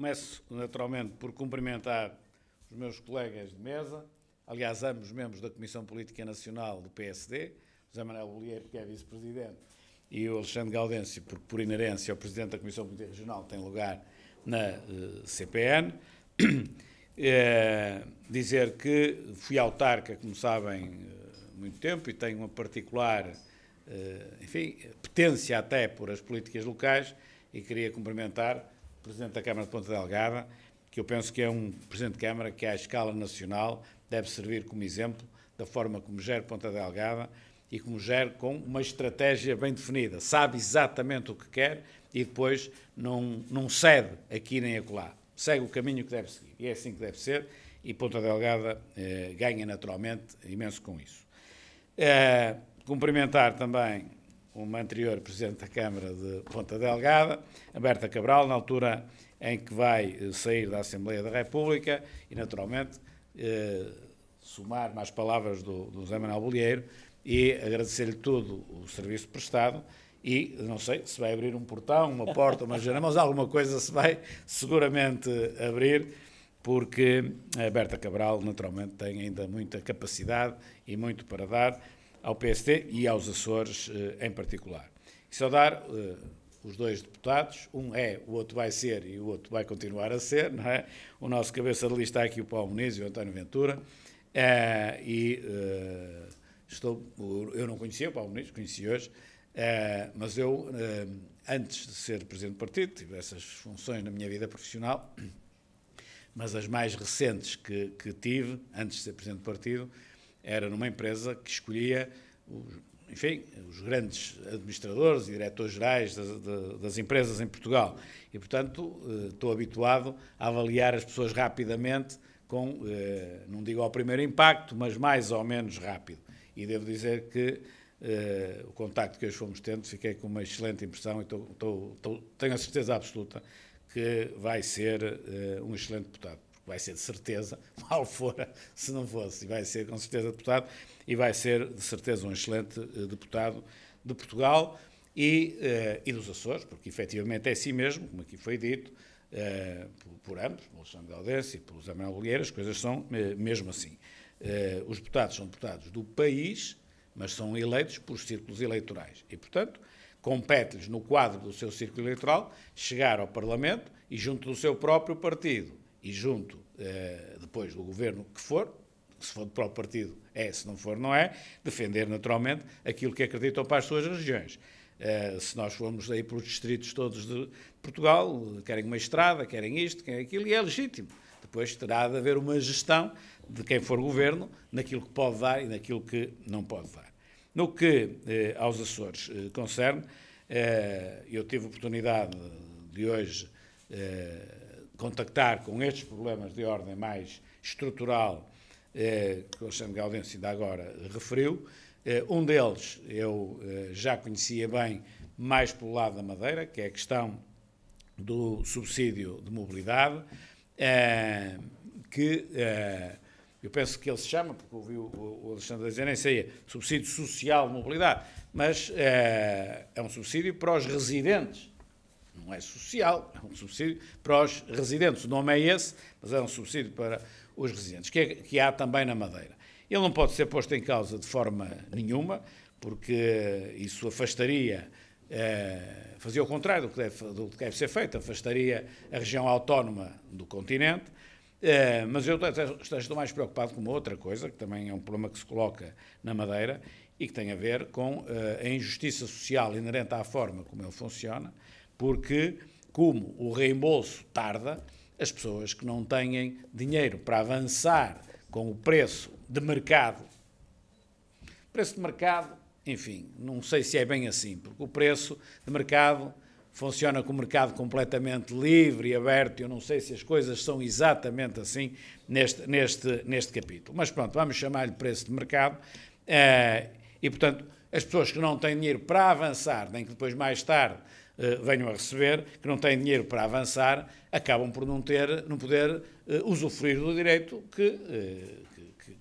Começo, naturalmente, por cumprimentar os meus colegas de mesa, aliás, ambos membros da Comissão Política Nacional do PSD, José Manuel Bolieiro, que é vice-presidente, e o Alexandre Gaudêncio, porque, por inerência, o presidente da Comissão Política Regional tem lugar na CPN. Dizer que fui autarca, como sabem, muito tempo, e tenho uma particular, enfim, apetência até por as políticas locais, e queria cumprimentar o Presidente da Câmara de Ponta Delgada, que eu penso que é um Presidente de Câmara que, à escala nacional, deve servir como exemplo da forma como gera Ponta Delgada e como gera com uma estratégia bem definida. Sabe exatamente o que quer e depois não cede aqui nem acolá. Segue o caminho que deve seguir. E é assim que deve ser, e Ponta Delgada ganha naturalmente imenso com isso. Cumprimentar também uma anterior Presidente da Câmara de Ponta Delgada, a Berta Cabral, na altura em que vai sair da Assembleia da República, e naturalmente somar mais palavras do José Manuel Bolieiro e agradecer-lhe todo o serviço prestado. E não sei se vai abrir um portão, uma porta, uma janela, mas alguma coisa se vai seguramente abrir, porque a Berta Cabral naturalmente tem ainda muita capacidade e muito para dar ao PSD e aos Açores em particular. E saudar os dois deputados, um é, o outro vai ser e o outro vai continuar a ser, não é? O nosso cabeça de lista aqui, o Paulo Muniz e o António Ventura, eu não conhecia o Paulo Muniz, conheci hoje, mas eu, antes de ser Presidente do Partido, tive essas funções na minha vida profissional, mas as mais recentes que tive, antes de ser Presidente do Partido, era numa empresa que escolhia, os grandes administradores e diretores-gerais das empresas em Portugal. E, portanto, estou habituado a avaliar as pessoas rapidamente, não digo ao primeiro impacto, mas mais ou menos rápido. E devo dizer que o contacto que hoje fomos tendo, fiquei com uma excelente impressão e tenho a certeza absoluta que vai ser um excelente deputado. Vai ser de certeza, mal fora, se não fosse, e vai ser com certeza deputado, e vai ser de certeza um excelente deputado de Portugal e dos Açores, porque efetivamente é assim mesmo, como aqui foi dito, por ambos, pelo Alexandre Gaudêncio e pelo José Manuel Bolieiro, as coisas são mesmo assim. Os deputados são deputados do país, mas são eleitos por círculos eleitorais e, portanto, compete-lhes, no quadro do seu círculo eleitoral, chegar ao Parlamento e, junto do seu próprio partido e junto, depois, do governo que for, se for do próprio partido é, se não for não é, defender naturalmente aquilo que acreditam para as suas regiões. Se nós formos aí pelos distritos todos de Portugal, querem uma estrada, querem isto, querem aquilo, e é legítimo. Depois terá de haver uma gestão de quem for governo naquilo que pode dar e naquilo que não pode dar. No que aos Açores concerne, eu tive a oportunidade de hoje contactar com estes problemas de ordem mais estrutural que o Alexandre Gaudêncio ainda agora referiu. Um deles eu já conhecia bem mais pelo lado da Madeira, que é a questão do subsídio de mobilidade, que eu penso que ele se chama, porque ouvi o Alexandre dizer, nem sei, subsídio social de mobilidade, mas é um subsídio para os residentes. Não é social, é um subsídio para os residentes. O nome é esse, mas é um subsídio para os residentes, que há também na Madeira. Ele não pode ser posto em causa de forma nenhuma, porque isso afastaria, fazia o contrário do que deve ser feito, afastaria a região autónoma do continente, mas eu estou mais preocupado com uma outra coisa, que também é um problema que se coloca na Madeira e que tem a ver com a injustiça social inerente à forma como ele funciona, porque, como o reembolso tarda, as pessoas que não têm dinheiro para avançar com o preço de mercado, enfim, não sei se é bem assim, porque o preço de mercado funciona com o mercado completamente livre e aberto, eu não sei se as coisas são exatamente assim neste capítulo. Mas pronto, vamos chamar-lhe preço de mercado, e portanto, as pessoas que não têm dinheiro para avançar, nem que depois mais tarde venham a receber, que não têm dinheiro para avançar, acabam por não poder usufruir do direito que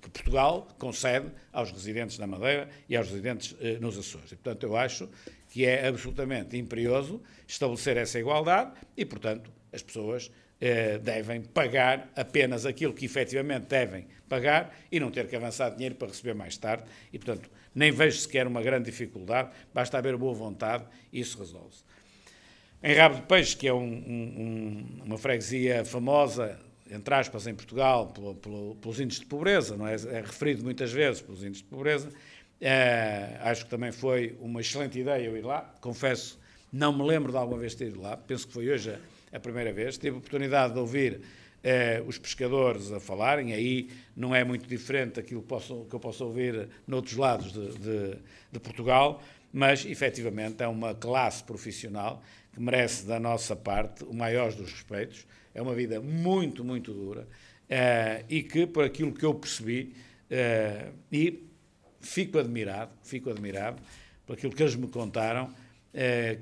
Portugal concede aos residentes na Madeira e aos residentes nos Açores. E, portanto, eu acho que é absolutamente imperioso estabelecer essa igualdade e, portanto, As pessoas devem pagar apenas aquilo que efetivamente devem pagar e não ter que avançar dinheiro para receber mais tarde. E, portanto, nem vejo sequer uma grande dificuldade, basta haver boa vontade e isso resolve-se. Em Rabo de Peixe, que é uma freguesia famosa, entre aspas, em Portugal, pelos índices de pobreza, não é? É referido muitas vezes pelos índices de pobreza. Acho que também foi uma excelente ideia eu ir lá. Confesso, não me lembro de alguma vez ter ido lá. Penso que foi hoje a primeira vez. Tive a oportunidade de ouvir os pescadores a falarem. Aí não é muito diferente daquilo que eu posso ouvir noutros lados de Portugal, mas, efetivamente, é uma classe profissional que merece, da nossa parte, o maior dos respeitos. É uma vida muito, muito dura e que, por aquilo que eu percebi, e fico admirado, por aquilo que eles me contaram,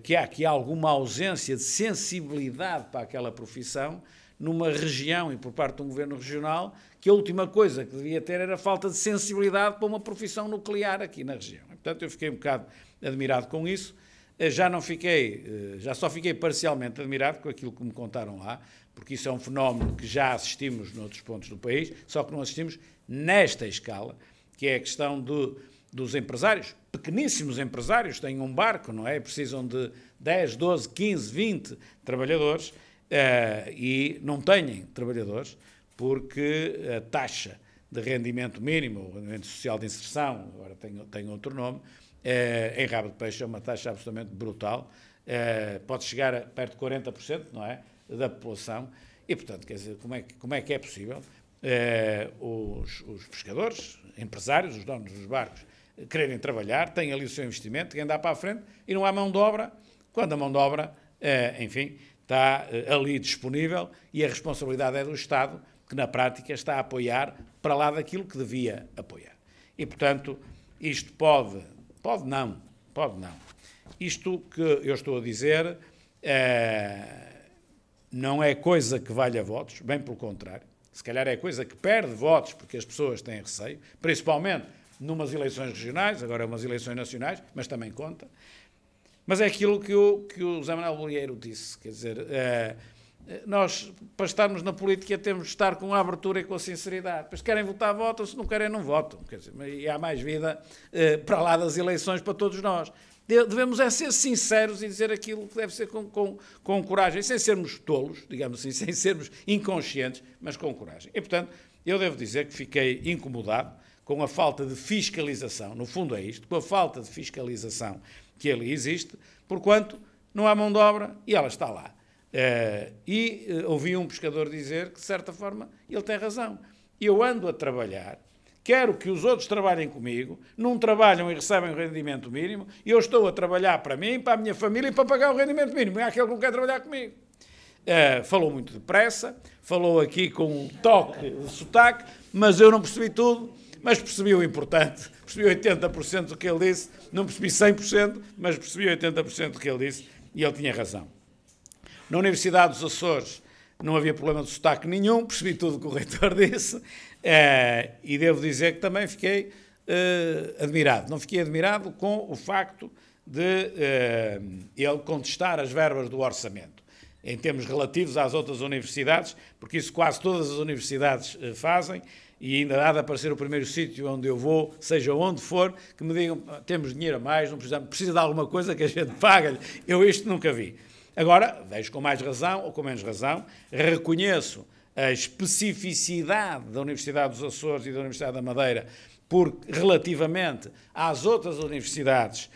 que há aqui alguma ausência de sensibilidade para aquela profissão numa região e por parte de um governo regional, que a última coisa que devia ter era falta de sensibilidade para uma profissão nuclear aqui na região. Portanto, eu fiquei um bocado admirado com isso. Já só fiquei parcialmente admirado com aquilo que me contaram lá, porque isso é um fenómeno que já assistimos noutros pontos do país, só que não assistimos nesta escala, que é a questão dos empresários, pequeníssimos empresários, têm um barco, não é? Precisam de 10, 12, 15, 20 trabalhadores e não têm trabalhadores porque a taxa de rendimento mínimo, o rendimento social de inserção, agora tem outro nome, em Rabo de Peixe é uma taxa absolutamente brutal, pode chegar a perto de 40%, não é? Da população, e, portanto, quer dizer, como é que é possível os pescadores, empresários, os donos dos barcos, quererem trabalhar, têm ali o seu investimento, querem andar para a frente, e não há mão de obra, quando a mão de obra, enfim, está ali disponível, e a responsabilidade é do Estado, que na prática está a apoiar para lá daquilo que devia apoiar. E, portanto, isto pode não. Isto que eu estou a dizer não é coisa que valha votos, bem pelo contrário. Se calhar é coisa que perde votos porque as pessoas têm receio, principalmente numas eleições regionais, agora umas eleições nacionais, mas também conta. Mas é aquilo que o José Manuel Bolieiro disse, quer dizer, nós, para estarmos na política, temos de estar com a abertura e com a sinceridade. Se querem votar, votam, se não querem, não votam. Quer dizer, e há mais vida para lá das eleições para todos nós. Devemos ser sinceros e dizer aquilo que deve ser com coragem, sem sermos tolos, digamos assim, sem sermos inconscientes, mas com coragem. E, portanto, eu devo dizer que fiquei incomodado com a falta de fiscalização, no fundo é isto, com a falta de fiscalização que ali existe, porquanto não há mão de obra e ela está lá. Ouvi um pescador dizer que, de certa forma, ele tem razão. Eu ando a trabalhar, quero que os outros trabalhem comigo, não trabalham e recebem o rendimento mínimo, e eu estou a trabalhar para mim, para a minha família e para pagar o rendimento mínimo. E há aquele que não quer trabalhar comigo. Falou muito depressa, falou aqui com um toque de sotaque, mas eu não percebi tudo, mas percebi o importante, percebi 80% do que ele disse, não percebi 100%, mas percebi 80% do que ele disse, e ele tinha razão. Na Universidade dos Açores não havia problema de sotaque nenhum, percebi tudo o que o reitor disse, e devo dizer que também fiquei admirado. Não fiquei admirado com o facto de ele contestar as verbas do orçamento, em termos relativos às outras universidades, porque isso quase todas as universidades fazem, e ainda há de aparecer o primeiro sítio onde eu vou, seja onde for, que me digam, temos dinheiro a mais, não precisamos, precisa de alguma coisa que a gente paga-lhe. Eu isto nunca vi. Agora, vejo com mais razão ou com menos razão, reconheço a especificidade da Universidade dos Açores e da Universidade da Madeira relativamente às outras universidades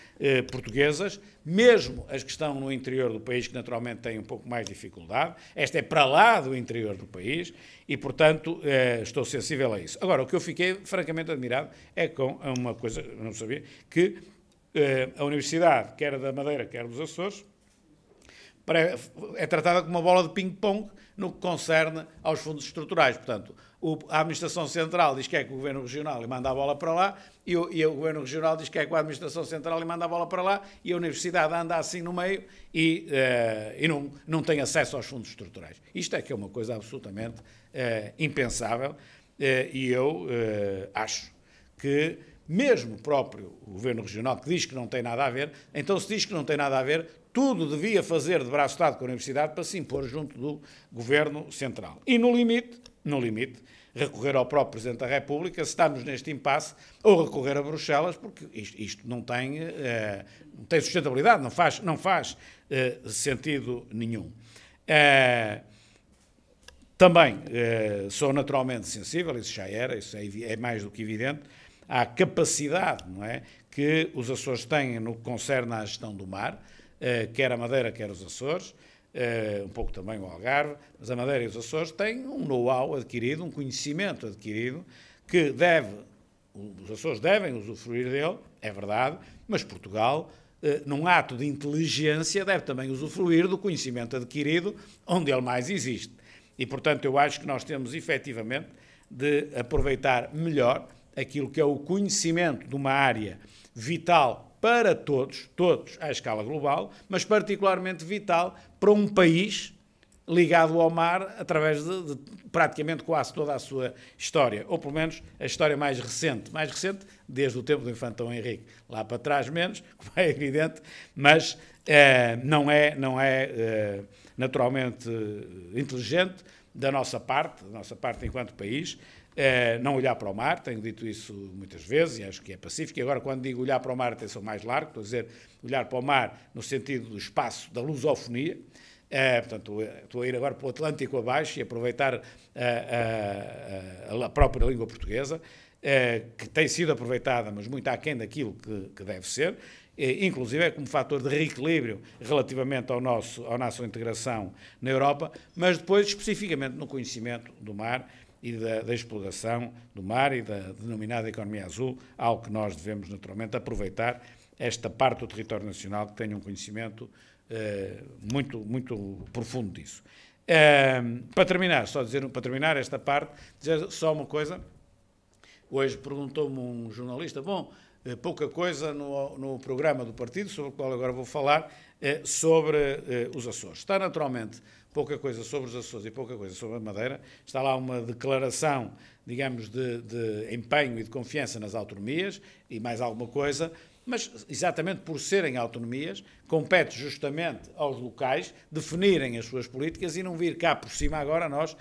portuguesas, mesmo as que estão no interior do país, que naturalmente têm um pouco mais de dificuldade. Esta é para lá do interior do país e, portanto, estou sensível a isso. Agora, o que eu fiquei francamente admirado é com uma coisa, eu não sabia, que a Universidade, quer da Madeira, quer dos Açores, é tratada como uma bola de ping-pong no que concerne aos fundos estruturais. Portanto, a Administração Central diz que é com o Governo Regional e manda a bola para lá, e o Governo Regional diz que é com a Administração Central e manda a bola para lá, e a Universidade anda assim no meio e não tem acesso aos fundos estruturais. Isto é que é uma coisa absolutamente impensável, e eu acho que mesmo próprio o Governo Regional, que diz que não tem nada a ver, então se diz que não tem nada a ver, tudo devia fazer de braço dado com a Universidade para se impor junto do Governo Central. E, no limite, recorrer ao próprio Presidente da República, se estamos neste impasse, ou recorrer a Bruxelas, porque isto não tem sustentabilidade, não faz sentido nenhum. Também sou naturalmente sensível, isso já era, isso é mais do que evidente, à capacidade, não é, que os Açores têm no que concerne à gestão do mar, quer a Madeira, quer os Açores, um pouco também o Algarve, mas a Madeira e os Açores têm um know-how adquirido, um conhecimento adquirido, que os Açores devem usufruir dele, é verdade, mas Portugal, num ato de inteligência, deve também usufruir do conhecimento adquirido onde ele mais existe. E, portanto, eu acho que nós temos, efetivamente, de aproveitar melhor aquilo que é o conhecimento de uma área vital para todos à escala global, mas particularmente vital para um país ligado ao mar através de praticamente quase toda a sua história, ou pelo menos a história mais recente desde o tempo do infante Dom Henrique, lá para trás menos, como é evidente, mas não é naturalmente inteligente da nossa parte enquanto país, não olhar para o mar, tenho dito isso muitas vezes e acho que é pacífico. E agora, quando digo olhar para o mar, atenção mais largo, estou a dizer olhar para o mar no sentido do espaço da lusofonia. Portanto, estou a ir agora para o Atlântico abaixo e aproveitar a própria língua portuguesa, que tem sido aproveitada, mas muito aquém daquilo que deve ser, inclusive como fator de reequilíbrio relativamente à nossa integração na Europa, mas depois especificamente no conhecimento do mar e da exploração do mar e da denominada economia azul, algo que nós devemos naturalmente aproveitar, esta parte do território nacional que tenha um conhecimento muito profundo disso. Para terminar esta parte, dizer só uma coisa. Hoje perguntou-me um jornalista, pouca coisa no programa do partido, sobre o qual agora vou falar, sobre os Açores. Está naturalmente pouca coisa sobre os Açores e pouca coisa sobre a Madeira. Está lá uma declaração, digamos, de empenho e de confiança nas autonomias e mais alguma coisa, mas exatamente por serem autonomias, compete justamente aos locais definirem as suas políticas e não vir cá por cima agora nós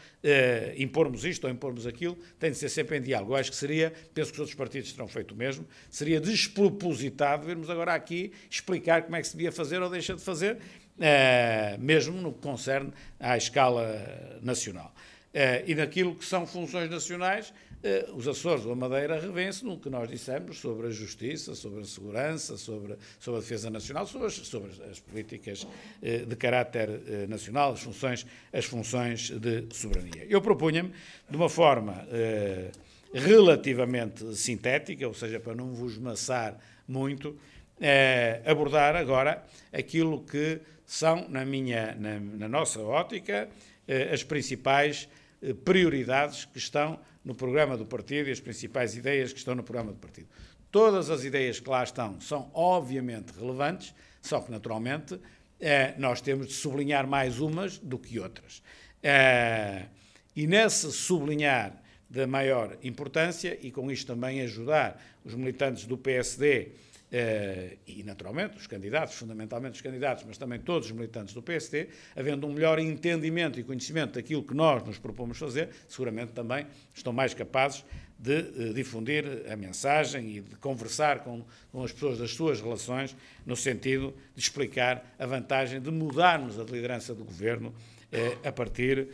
impormos isto ou impormos aquilo, tem de ser sempre em diálogo. Eu acho que penso que os outros partidos terão feito o mesmo, seria despropositado virmos agora aqui explicar como é que se devia fazer ou deixa de fazer, mesmo no que concerne à escala nacional. E naquilo que são funções nacionais, os Açores ou a Madeira revêem-se no que nós dissemos sobre a justiça, sobre a segurança, sobre a defesa nacional, sobre as políticas de caráter nacional, as funções de soberania. Eu propunha-me, de uma forma relativamente sintética, ou seja, para não vos maçar muito, abordar agora aquilo que são, na nossa ótica, as principais prioridades que estão no programa do partido e as principais ideias que estão no programa do partido. Todas as ideias que lá estão são obviamente relevantes, só que naturalmente nós temos de sublinhar mais umas do que outras. E nesse sublinhar da maior importância, e com isto também ajudar os militantes do PSD e, naturalmente, os candidatos, fundamentalmente os candidatos, mas também todos os militantes do PSD, havendo um melhor entendimento e conhecimento daquilo que nós nos propomos fazer, seguramente também estão mais capazes de difundir a mensagem e de conversar com as pessoas das suas relações, no sentido de explicar a vantagem de mudarmos a liderança do governo a partir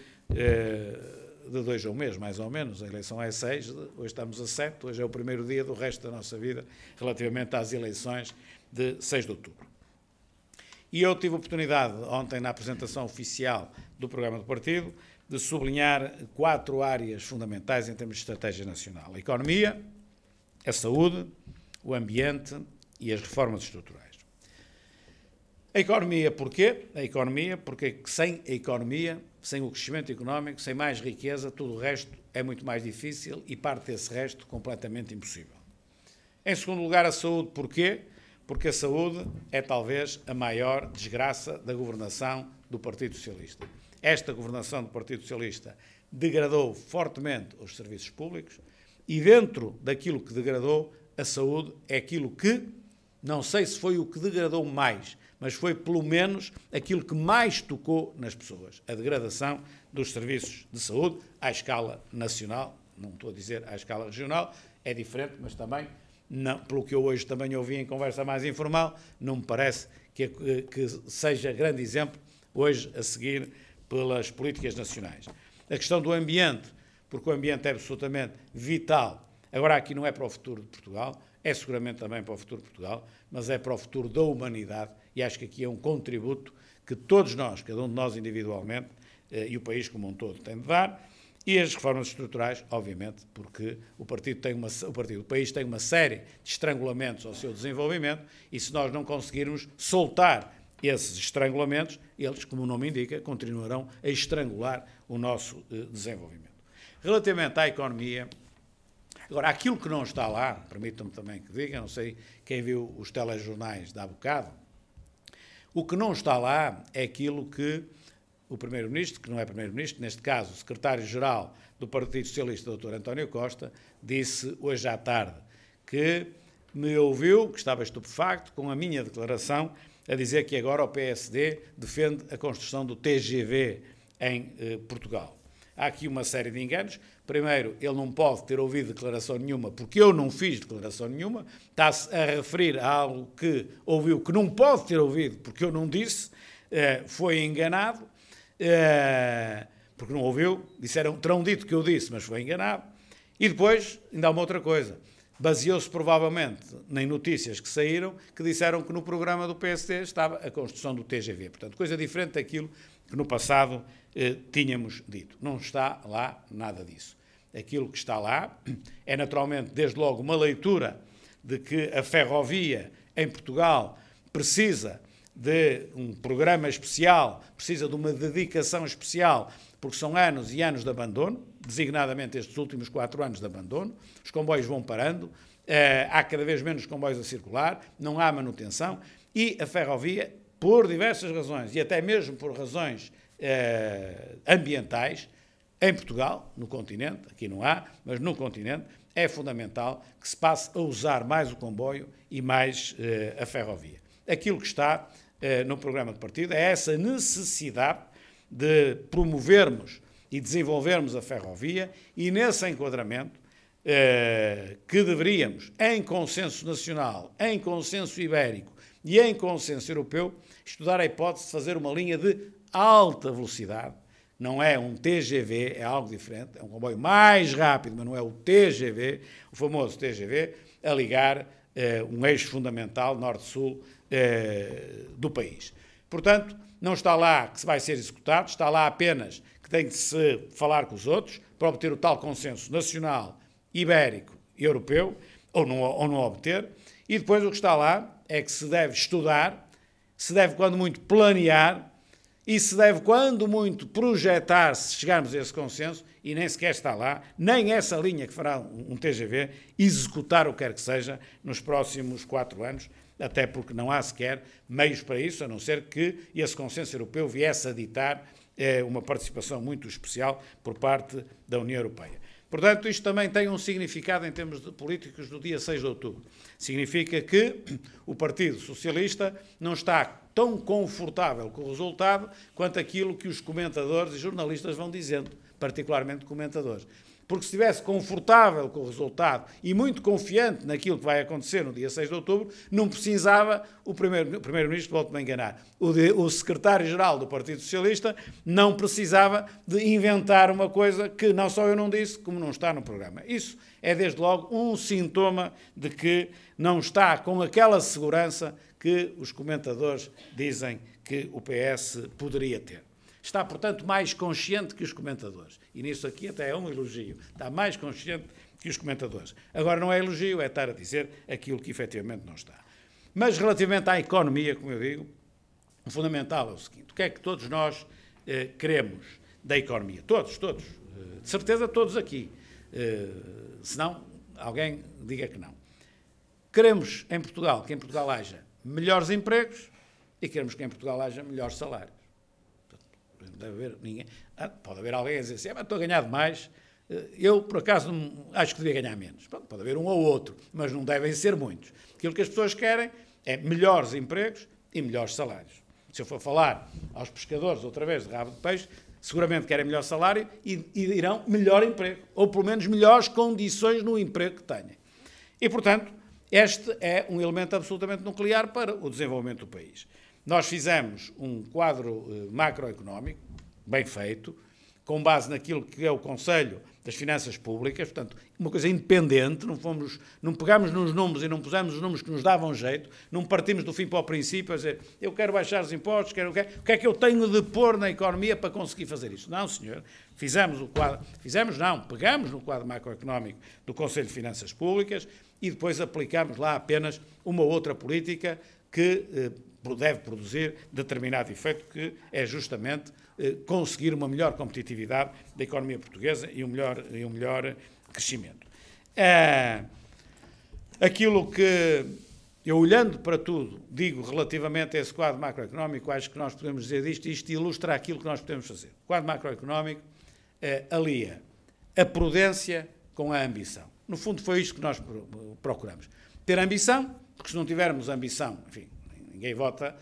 de 2 a 1 mês, mais ou menos. A eleição é 6, hoje estamos a 7, hoje é o primeiro dia do resto da nossa vida, relativamente às eleições de 6 de outubro. E eu tive a oportunidade, ontem, na apresentação oficial do programa do partido, de sublinhar 4 áreas fundamentais em termos de estratégia nacional: a economia, a saúde, o ambiente e as reformas estruturais. A economia, porquê? A economia, porque sem a economia, sem o crescimento económico, sem mais riqueza, tudo o resto é muito mais difícil e parte desse resto completamente impossível. Em segundo lugar, a saúde, porquê? Porque a saúde é talvez a maior desgraça da governação do Partido Socialista. Esta governação do Partido Socialista degradou fortemente os serviços públicos e dentro daquilo que degradou, a saúde é aquilo que, não sei se foi o que degradou mais, mas foi pelo menos aquilo que mais tocou nas pessoas, a degradação dos serviços de saúde à escala nacional, não estou a dizer à escala regional, é diferente, mas também, não, pelo que eu hoje também ouvi em conversa mais informal, não me parece que seja grande exemplo hoje a seguir pelas políticas nacionais. A questão do ambiente, porque o ambiente é absolutamente vital. Agora, aqui não é para o futuro de Portugal, é seguramente também para o futuro de Portugal, mas é para o futuro da humanidade e acho que aqui é um contributo que todos nós, cada um de nós individualmente e o país como um todo tem de dar, e as reformas estruturais, obviamente, porque o país tem uma série de estrangulamentos ao seu desenvolvimento e se nós não conseguirmos soltar esses estrangulamentos, eles, como o nome indica, continuarão a estrangular o nosso desenvolvimento. Relativamente à economia, agora, aquilo que não está lá, permitam-me também que diga, não sei quem viu os telejornais de há bocado, o que não está lá é aquilo que o Primeiro-Ministro, que não é Primeiro-Ministro, neste caso, o Secretário-Geral do Partido Socialista, Dr. António Costa, disse hoje à tarde que me ouviu, que estava estupefacto com a minha declaração, a dizer que agora o PSD defende a construção do TGV em Portugal. Há aqui uma série de enganos. Primeiro, ele não pode ter ouvido declaração nenhuma, porque eu não fiz declaração nenhuma. Está-se a referir a algo que ouviu, que não pode ter ouvido, porque eu não disse. Foi enganado, porque não ouviu. Terão dito que eu disse, mas foi enganado. E depois, ainda há uma outra coisa. Baseou-se provavelmente em notícias que saíram, que disseram que no programa do PSD estava a construção do TGV. Portanto, coisa diferente daquilo que no passado tínhamos dito. Não está lá nada disso. Aquilo que está lá é naturalmente, desde logo, uma leitura de que a ferrovia em Portugal precisa de um programa especial, precisa de uma dedicação especial, porque são anos e anos de abandono, designadamente estes últimos 4 anos de abandono, os comboios vão parando, há cada vez menos comboios a circular, não há manutenção, e a ferrovia, por diversas razões, e até mesmo por razões ambientais, em Portugal, no continente, aqui não há, mas no continente, é fundamental que se passe a usar mais o comboio e mais a ferrovia. Aquilo que está no programa de partido é essa necessidade de promovermos e desenvolvermos a ferrovia e nesse enquadramento que deveríamos, em consenso nacional, em consenso ibérico e em consenso europeu, estudar a hipótese de fazer uma linha de alta velocidade. Não é um TGV, é algo diferente, é um comboio mais rápido, mas não é o TGV, o famoso TGV, a ligar um eixo fundamental norte-sul do país. Portanto, não está lá que se vai ser executado, está lá apenas que tem de se falar com os outros para obter o tal consenso nacional, ibérico e europeu, ou não obter, e depois o que está lá é que se deve estudar, se deve, quando muito, planear, e se deve, quando muito, projetar se chegarmos a esse consenso, e nem sequer está lá, nem essa linha que fará um TGV, executar o que quer que seja nos próximos 4 anos, até porque não há sequer meios para isso, a não ser que esse consenso europeu viesse a ditar uma participação muito especial por parte da União Europeia. Portanto, isto também tem um significado em termos políticos do dia 6 de outubro. Significa que o Partido Socialista não está tão confortável com o resultado quanto aquilo que os comentadores e jornalistas vão dizendo, particularmente comentadores. Porque se estivesse confortável com o resultado e muito confiante naquilo que vai acontecer no dia 6 de outubro, não precisava o Primeiro-Ministro, volto-me a enganar, o Secretário-Geral do Partido Socialista não precisava de inventar uma coisa que não só eu não disse, como não está no programa. Isso é, desde logo, um sintoma de que não está com aquela segurança que os comentadores dizem que o PS poderia ter. Está, portanto, mais consciente que os comentadores. E nisso aqui até é um elogio. Está mais consciente que os comentadores. Agora, não é elogio, é estar a dizer aquilo que efetivamente não está. Mas, relativamente à economia, como eu digo, o fundamental é o seguinte. O que é que todos nós queremos da economia? Todos. De certeza, todos aqui. Senão, alguém diga que não. Queremos, em Portugal, que em Portugal haja melhores empregos e queremos que em Portugal haja melhores salários. Não deve haver ninguém. Pode haver alguém a dizer assim, mas estou a ganhar demais, eu, por acaso, acho que devia ganhar menos. Pronto, pode haver um ou outro, mas não devem ser muitos. Aquilo que as pessoas querem é melhores empregos e melhores salários. Se eu for falar aos pescadores outra vez de rabo de peixe, seguramente querem melhor salário e irão melhor emprego, ou pelo menos melhores condições no emprego que tenham. E, portanto, este é um elemento absolutamente nuclear para o desenvolvimento do país. Nós fizemos um quadro macroeconómico, bem feito, com base naquilo que é o Conselho das Finanças Públicas, portanto, uma coisa independente, não pegámos nos números e não pusemos os números que nos davam jeito, não partimos do fim para o princípio, a dizer, eu quero baixar os impostos, o que é que eu tenho de pôr na economia para conseguir fazer isso? Não, senhor, pegamos no quadro macroeconómico do Conselho de Finanças Públicas e depois aplicamos lá apenas uma outra política que deve produzir determinado efeito, que é justamente conseguir uma melhor competitividade da economia portuguesa e um melhor crescimento. Aquilo que eu, olhando para tudo, digo relativamente a esse quadro macroeconómico, acho que nós podemos dizer disto, e isto ilustra aquilo que nós podemos fazer. O quadro macroeconómico alia a prudência com a ambição. No fundo, foi isto que nós procuramos. Ter ambição, porque se não tivermos ambição, enfim, ninguém vota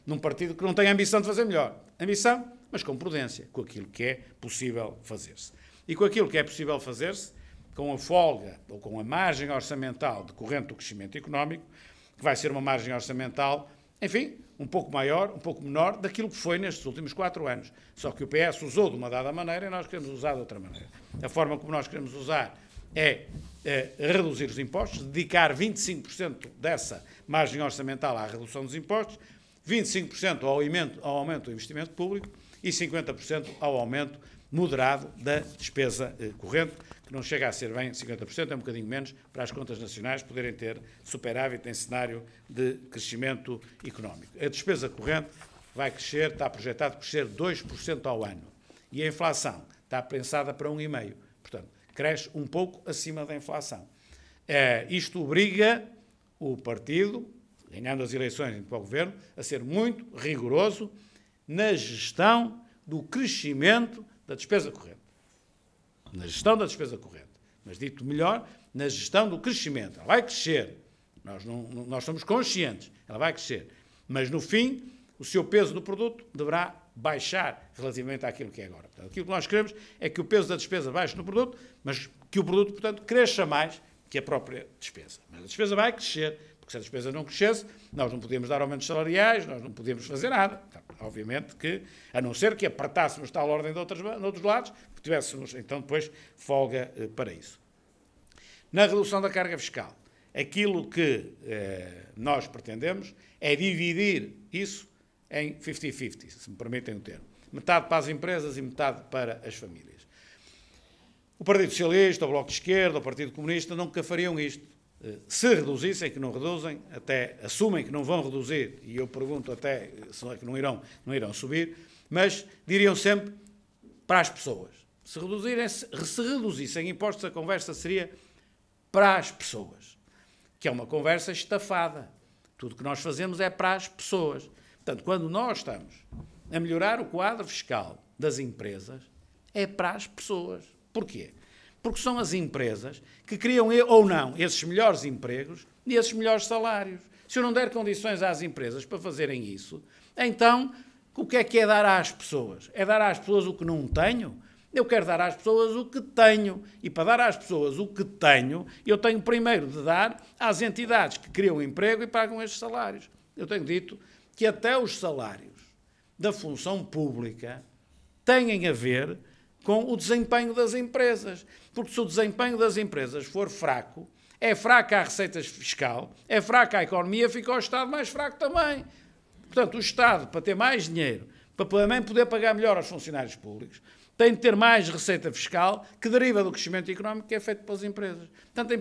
num partido que não tem ambição de fazer melhor. Ambição, mas com prudência, com aquilo que é possível fazer-se. E com aquilo que é possível fazer-se, com a folga ou com a margem orçamental decorrente do crescimento económico, que vai ser uma margem orçamental, enfim, um pouco maior, um pouco menor daquilo que foi nestes últimos 4 anos. Só que o PS usou de uma dada maneira e nós queremos usar de outra maneira. A forma como nós queremos usar é reduzir os impostos, dedicar 25% dessa margem orçamental à redução dos impostos, 25% ao aumento do investimento público e 50% ao aumento moderado da despesa corrente, que não chega a ser bem 50%, é um bocadinho menos, para as contas nacionais poderem ter superávit em cenário de crescimento económico. A despesa corrente vai crescer, está projetado crescer 2% ao ano. E a inflação está pensada para 1,5%. Portanto, cresce um pouco acima da inflação. Isto obriga o partido, ganhando as eleições para o governo, a ser muito rigoroso na gestão do crescimento da despesa corrente. Na gestão da despesa corrente. Mas, dito melhor, na gestão do crescimento. Ela vai crescer. Nós somos conscientes. Ela vai crescer. Mas, no fim, o seu peso no produto deverá baixar relativamente àquilo que é agora. Portanto, aquilo que nós queremos é que o peso da despesa baixe no produto, mas que o produto, portanto, cresça mais que a própria despesa. Mas a despesa vai crescer, porque se a despesa não crescesse, nós não podíamos dar aumentos salariais, nós não podíamos fazer nada. Então, obviamente que, a não ser que apertássemos tal ordem de outros lados, que tivéssemos, então, depois, folga para isso. Na redução da carga fiscal, aquilo que nós pretendemos é dividir isso em 50-50, se me permitem o termo. Metade para as empresas e metade para as famílias. O Partido Socialista, o Bloco de Esquerda, o Partido Comunista nunca fariam isto. Se reduzissem, que não reduzem, até assumem que não vão reduzir, e eu pergunto até se é que não irão subir, mas diriam sempre para as pessoas. Se reduzissem impostos, a conversa seria para as pessoas, que é uma conversa estafada. Tudo o que nós fazemos é para as pessoas. Portanto, quando nós estamos a melhorar o quadro fiscal das empresas, é para as pessoas. Porquê? Porque são as empresas que criam ou não esses melhores empregos e esses melhores salários. Se eu não der condições às empresas para fazerem isso, então o que é dar às pessoas? É dar às pessoas o que não tenho? Eu quero dar às pessoas o que tenho. E para dar às pessoas o que tenho, eu tenho primeiro de dar às entidades que criam emprego e pagam estes salários. Eu tenho dito que até os salários da função pública têm a ver com o desempenho das empresas. Porque se o desempenho das empresas for fraco, é fraca a receita fiscal, é fraca a economia, fica o Estado mais fraco também. Portanto, o Estado, para ter mais dinheiro, para também poder pagar melhor aos funcionários públicos, tem de ter mais receita fiscal que deriva do crescimento económico que é feito pelas empresas. Portanto,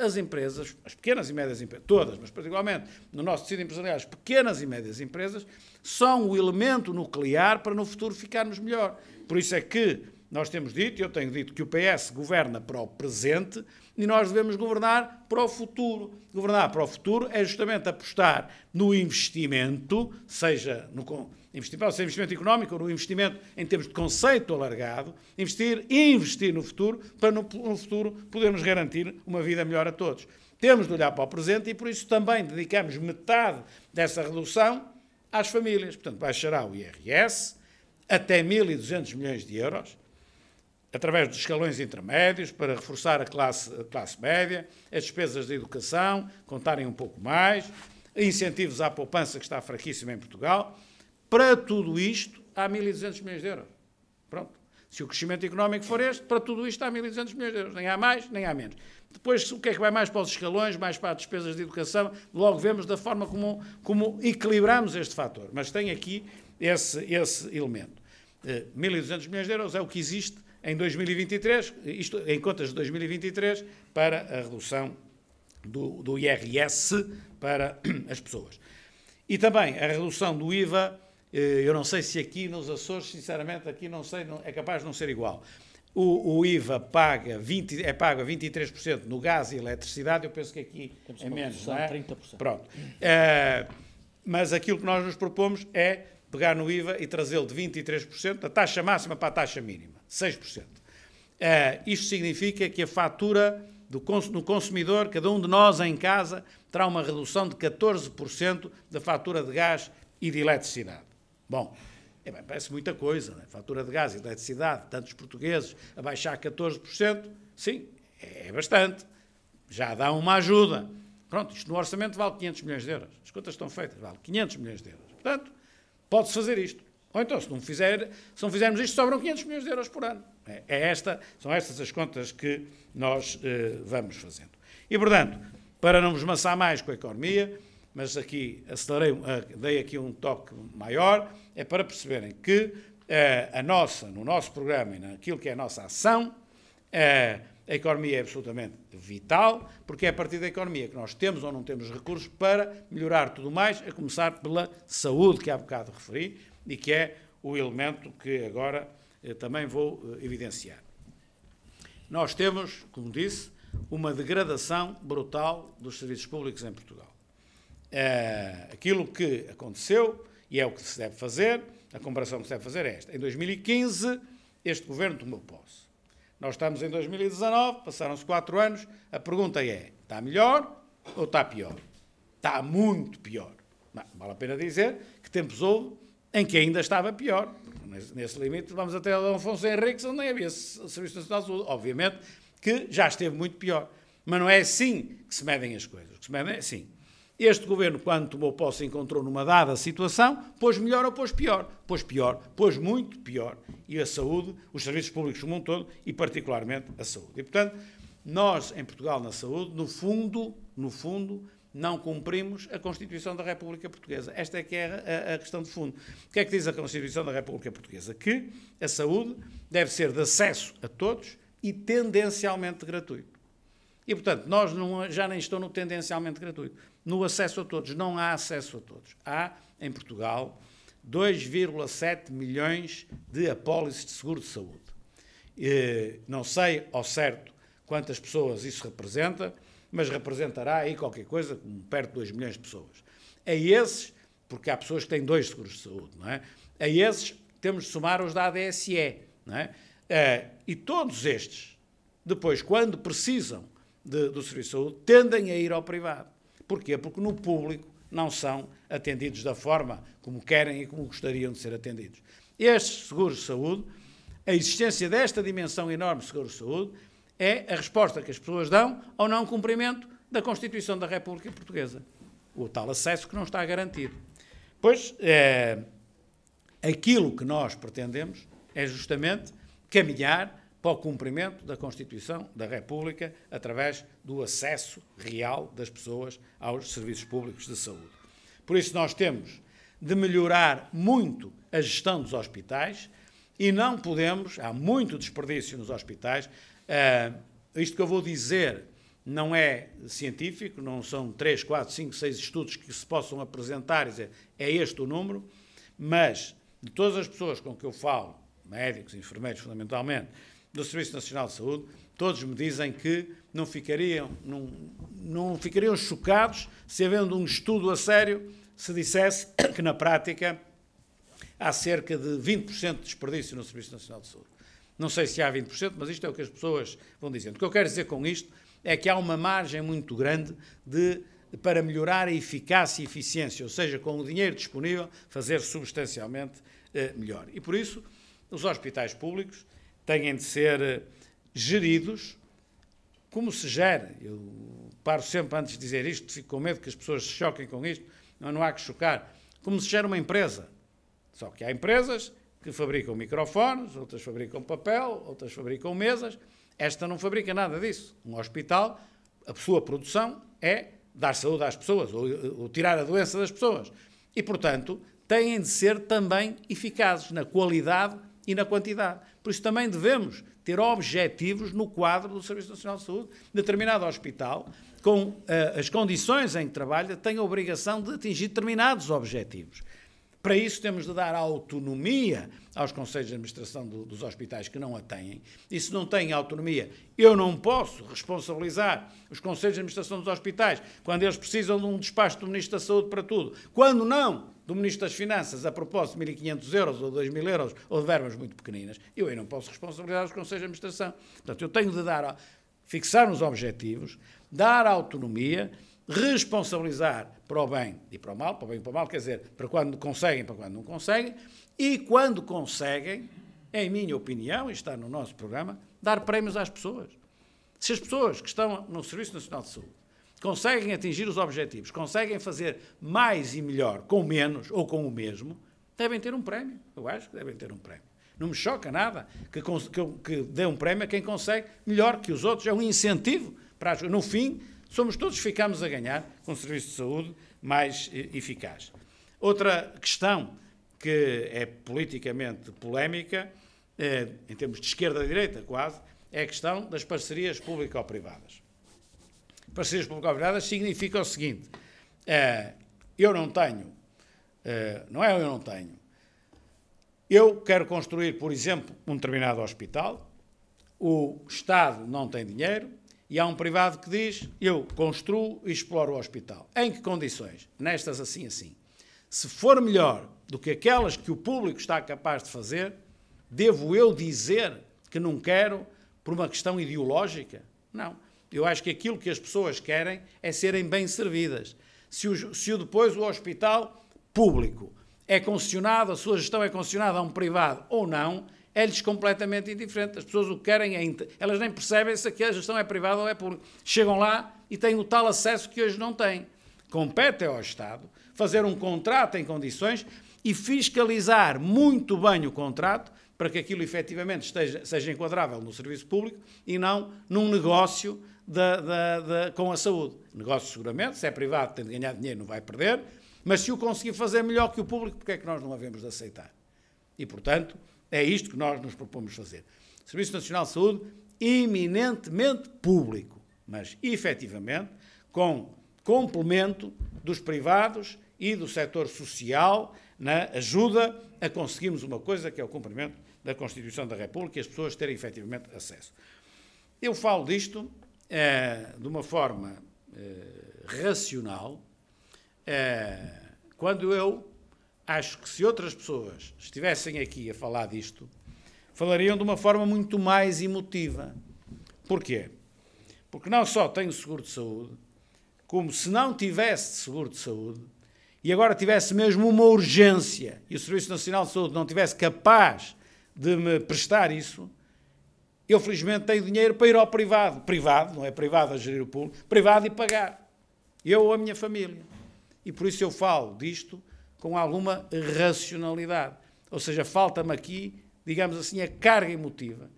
as empresas, as pequenas e médias empresas, todas, mas particularmente no nosso tecido empresarial, as pequenas e médias empresas, são o elemento nuclear para no futuro ficarmos melhor. Por isso é que nós temos dito, e eu tenho dito, que o PS governa para o presente e nós devemos governar para o futuro. Governar para o futuro é justamente apostar no investimento, seja no investimento económico ou no investimento em termos de conceito alargado, investir no futuro, para no futuro podermos garantir uma vida melhor a todos. temos de olhar para o presente e, por isso, também dedicamos metade dessa redução às famílias. Portanto, baixará o IRS até 1.200 milhões de euros, através dos escalões intermédios, para reforçar a classe média, as despesas de educação, contarem um pouco mais, incentivos à poupança, que está fraquíssima em Portugal. Para tudo isto, há 1.200 milhões de euros. Pronto. Se o crescimento económico for este, para tudo isto há 1.200 milhões de euros. Nem há mais, nem há menos. Depois, o que é que vai mais para os escalões, mais para as despesas de educação? Logo vemos da forma como equilibramos este fator. Mas tem aqui esse elemento. 1.200 milhões de euros é o que existe em 2023, isto em contas de 2023, para a redução do IRS para as pessoas. E também a redução do IVA, eu não sei se aqui nos Açores, sinceramente, aqui não sei, é capaz de não ser igual. O IVA é pago a 23% no gás e eletricidade, eu penso que aqui é menos, não é? 30%. Pronto. Mas aquilo que nós nos propomos é pegar no IVA e trazê-lo de 23%, da taxa máxima para a taxa mínima, 6%. Isto significa que a fatura do consumidor, cada um de nós em casa, terá uma redução de 14% da fatura de gás e de eletricidade. Bom, parece muita coisa, não é? Fatura de gás e de eletricidade, tantos portugueses, a baixar 14%, sim, é bastante. Já dá uma ajuda. Pronto, isto no orçamento vale 500 milhões de euros. As contas estão feitas, vale 500 milhões de euros. Portanto, pode-se fazer isto. Ou então, se não fizermos isto, sobram 500 milhões de euros por ano. São estas as contas que nós vamos fazendo. E, portanto, para não vos maçar mais com a economia, mas aqui dei aqui um toque maior, é para perceberem que no nosso programa e naquilo que é a nossa ação, a economia é absolutamente vital, porque é a partir da economia que nós temos ou não temos recursos para melhorar tudo mais, a começar pela saúde, que há bocado referi, e que é o elemento que agora também vou evidenciar. Nós temos, como disse, uma degradação brutal dos serviços públicos em Portugal. Aquilo que aconteceu, e é o que se deve fazer, a comparação que se deve fazer é esta. Em 2015, este governo tomou posse. Nós estamos em 2019, passaram-se 4 anos, a pergunta é, está melhor ou está pior? Está muito pior. Não, vale a pena dizer que tempos houve em que ainda estava pior. Nesse limite, vamos até a Dom Afonso Henriques, onde nem havia Serviço Nacional de Saúde. Obviamente que já esteve muito pior. Mas não é assim que se medem as coisas. O que se medem é assim. Este governo, quando tomou posse, encontrou numa dada situação, pôs melhor ou pôs pior? Pôs pior, pôs muito pior. E a saúde, os serviços públicos do mundo todo, e particularmente a saúde. E, portanto, nós, em Portugal, na saúde, no fundo, não cumprimos a Constituição da República Portuguesa. Esta é que é a questão de fundo. O que é que diz a Constituição da República Portuguesa? Que a saúde deve ser de acesso a todos e tendencialmente gratuito. E, portanto, nós já nem estamos no tendencialmente gratuito. No acesso a todos. Não há acesso a todos. Há, em Portugal, 2,7 milhões de apólices de seguro de saúde. Não sei ao certo quantas pessoas isso representa, mas representará aí qualquer coisa, como perto de 2 milhões de pessoas. A esses, porque há pessoas que têm 2 seguros de saúde, não é? A esses temos de somar os da ADSE, não é? E todos estes, depois, quando precisam do serviço de saúde, tendem a ir ao privado. Porquê? Porque no público não são atendidos da forma como querem e como gostariam de ser atendidos. Estes seguros de saúde, a existência desta dimensão enorme de seguros de saúde, é a resposta que as pessoas dão ao não cumprimento da Constituição da República Portuguesa. O tal acesso que não está garantido. Pois, aquilo que nós pretendemos é justamente caminhar para o cumprimento da Constituição da República através do acesso real das pessoas aos serviços públicos de saúde. Por isso nós temos de melhorar muito a gestão dos hospitais e não podemos, há muito desperdício nos hospitais. Isto que eu vou dizer não é científico, não são 3, 4, 5, 6 estudos que se possam apresentar e dizer é este o número, mas de todas as pessoas com que eu falo, médicos, enfermeiros fundamentalmente, do Serviço Nacional de Saúde, todos me dizem que não ficariam chocados se, havendo um estudo a sério, se dissesse que na prática há cerca de 20% de desperdício no Serviço Nacional de Saúde. Não sei se há 20%, mas isto é o que as pessoas vão dizendo. O que eu quero dizer com isto é que há uma margem muito grande para melhorar a eficácia e eficiência, ou seja, com o dinheiro disponível, fazer substancialmente melhor. E por isso, os hospitais públicos têm de ser geridos como se gera. Eu paro sempre antes de dizer isto, fico com medo que as pessoas se choquem com isto, não há que chocar. Como se gera uma empresa. Só que há empresas que fabricam microfones, outras fabricam papel, outras fabricam mesas. Esta não fabrica nada disso. Um hospital, a sua produção é dar saúde às pessoas, ou tirar a doença das pessoas. E, portanto, têm de ser também eficazes na qualidade e na quantidade. Por isso também devemos ter objetivos no quadro do Serviço Nacional de Saúde. Determinado hospital, com as condições em que trabalha, tem a obrigação de atingir determinados objetivos. Para isso temos de dar autonomia aos conselhos de administração dos hospitais que não a têm. E se não têm autonomia, eu não posso responsabilizar os conselhos de administração dos hospitais quando eles precisam de um despacho do Ministro da Saúde para tudo. Quando não, do Ministro das Finanças, a propósito de 1.500 euros ou 2.000 euros ou de verbas muito pequeninas, eu aí não posso responsabilizar os conselhos de administração. Portanto, eu tenho de fixar os objetivos, dar autonomia, responsabilizar para o bem e para o mal, para o bem e para o mal, quer dizer, para quando conseguem, para quando não conseguem, e quando conseguem, em minha opinião, e está no nosso programa, dar prémios às pessoas. Se as pessoas que estão no Serviço Nacional de Saúde conseguem atingir os objetivos, conseguem fazer mais e melhor com menos ou com o mesmo, devem ter um prémio. Eu acho que devem ter um prémio. Não me choca nada que dê um prémio a quem consegue melhor que os outros. É um incentivo para as... No fim, ficamos a ganhar com um serviço de saúde mais eficaz. Outra questão que é politicamente polémica, em termos de esquerda-direita quase, é a questão das parcerias público-privadas. Parcerias público-privadas significa o seguinte, eu quero construir, por exemplo, um determinado hospital, o Estado não tem dinheiro, e há um privado que diz, eu construo e exploro o hospital. Em que condições? Nestas assim. Se for melhor do que aquelas que o público está capaz de fazer, devo eu dizer que não quero por uma questão ideológica? Não. Eu acho que aquilo que as pessoas querem é serem bem servidas. Se depois o hospital público é concessionado, a sua gestão é concessionada a um privado ou não, é-lhes completamente indiferente. As pessoas o que querem é... Elas nem percebem se a gestão é privada ou é pública. Chegam lá e têm o tal acesso que hoje não têm. Compete ao Estado fazer um contrato em condições e fiscalizar muito bem o contrato para que aquilo efetivamente seja enquadrável no serviço público e não num negócio com a saúde. Negócio seguramente, se é privado tem de ganhar dinheiro, não vai perder, mas se o conseguir fazer melhor que o público, porque é que nós não havemos de aceitar? E, portanto, é isto que nós nos propomos fazer. Serviço Nacional de Saúde, eminentemente público, mas, efetivamente, com complemento dos privados e do setor social na ajuda a conseguirmos uma coisa que é o cumprimento da Constituição da República e as pessoas terem, efetivamente, acesso. Eu falo disto de uma forma racional, quando eu acho que se outras pessoas estivessem aqui a falar disto, falariam de uma forma muito mais emotiva. Porquê? Porque não só tenho seguro de saúde, como se não tivesse seguro de saúde, e agora tivesse mesmo uma urgência, e o Serviço Nacional de Saúde não tivesse capaz de me prestar isso, eu felizmente tenho dinheiro para ir ao privado. Privado, não é privado a gerir o público, privado e pagar. Eu ou a minha família. E por isso eu falo disto com alguma racionalidade. Ou seja, falta-me aqui, digamos assim, a carga emotiva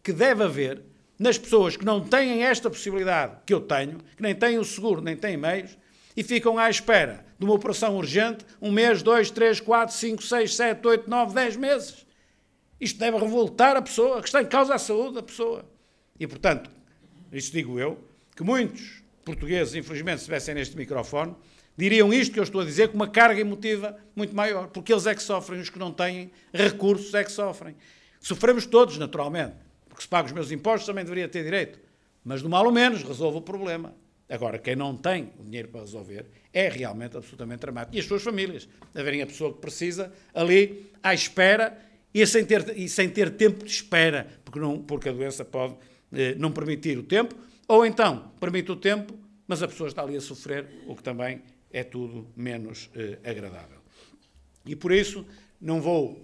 que deve haver nas pessoas que não têm esta possibilidade que eu tenho, que nem têm o seguro, nem têm meios, e ficam à espera de uma operação urgente 1 mês, 2, 3, 4, 5, 6, 7, 8, 9, 10 meses. Isto deve revoltar a pessoa, que está em causa a saúde da pessoa. E, portanto, isso digo eu, que muitos portugueses, infelizmente, se estivessem neste microfone, diriam isto que eu estou a dizer com uma carga emotiva muito maior, porque eles é que sofrem, os que não têm recursos é que sofrem. Sofremos todos, naturalmente, porque se pago os meus impostos também deveria ter direito, mas do mal ou menos resolve o problema. Agora, quem não tem o dinheiro para resolver é realmente absolutamente dramático. E as suas famílias, a verem a pessoa que precisa ali à espera e sem ter tempo de espera, porque a doença pode não permitir o tempo, ou então permite o tempo, mas a pessoa está ali a sofrer, o que também é tudo menos agradável. E por isso não vou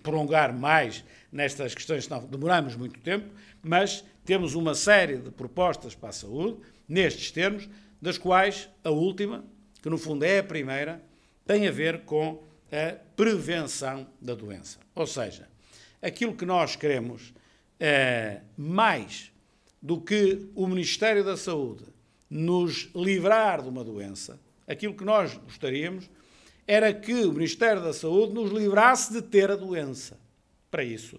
prolongar mais nestas questões, senão demoramos muito tempo, mas temos uma série de propostas para a saúde, nestes termos, das quais a última, que no fundo é a primeira, tem a ver com a prevenção da doença. Ou seja, aquilo que nós queremos, mais do que o Ministério da Saúde nos livrar de uma doença, aquilo que nós gostaríamos era que o Ministério da Saúde nos livrasse de ter a doença. Para isso,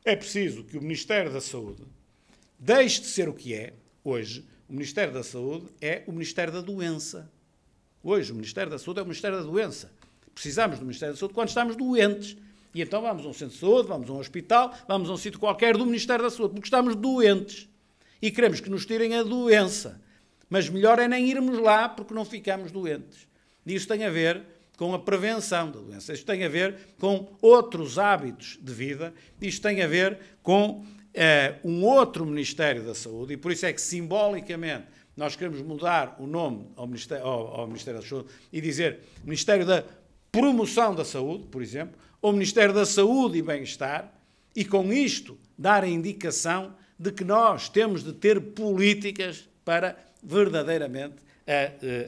é preciso que o Ministério da Saúde deixe de ser o que é. Hoje, o Ministério da Saúde é o Ministério da Doença. Hoje, o Ministério da Saúde é o Ministério da Doença. Precisamos do Ministério da Saúde quando estamos doentes. E então vamos a um centro de saúde, vamos a um hospital, vamos a um sítio qualquer do Ministério da Saúde, porque estamos doentes. E queremos que nos tirem a doença. Mas melhor é nem irmos lá porque não ficamos doentes. E isso tem a ver com a prevenção da doença. Isto tem a ver com outros hábitos de vida. Isto tem a ver com um outro Ministério da Saúde. E por isso é que, simbolicamente, nós queremos mudar o nome ao Ministério da Saúde e dizer Ministério da Promoção da Saúde, por exemplo, ou Ministério da Saúde e Bem-Estar, e com isto dar a indicação de que nós temos de ter políticas para verdadeiramente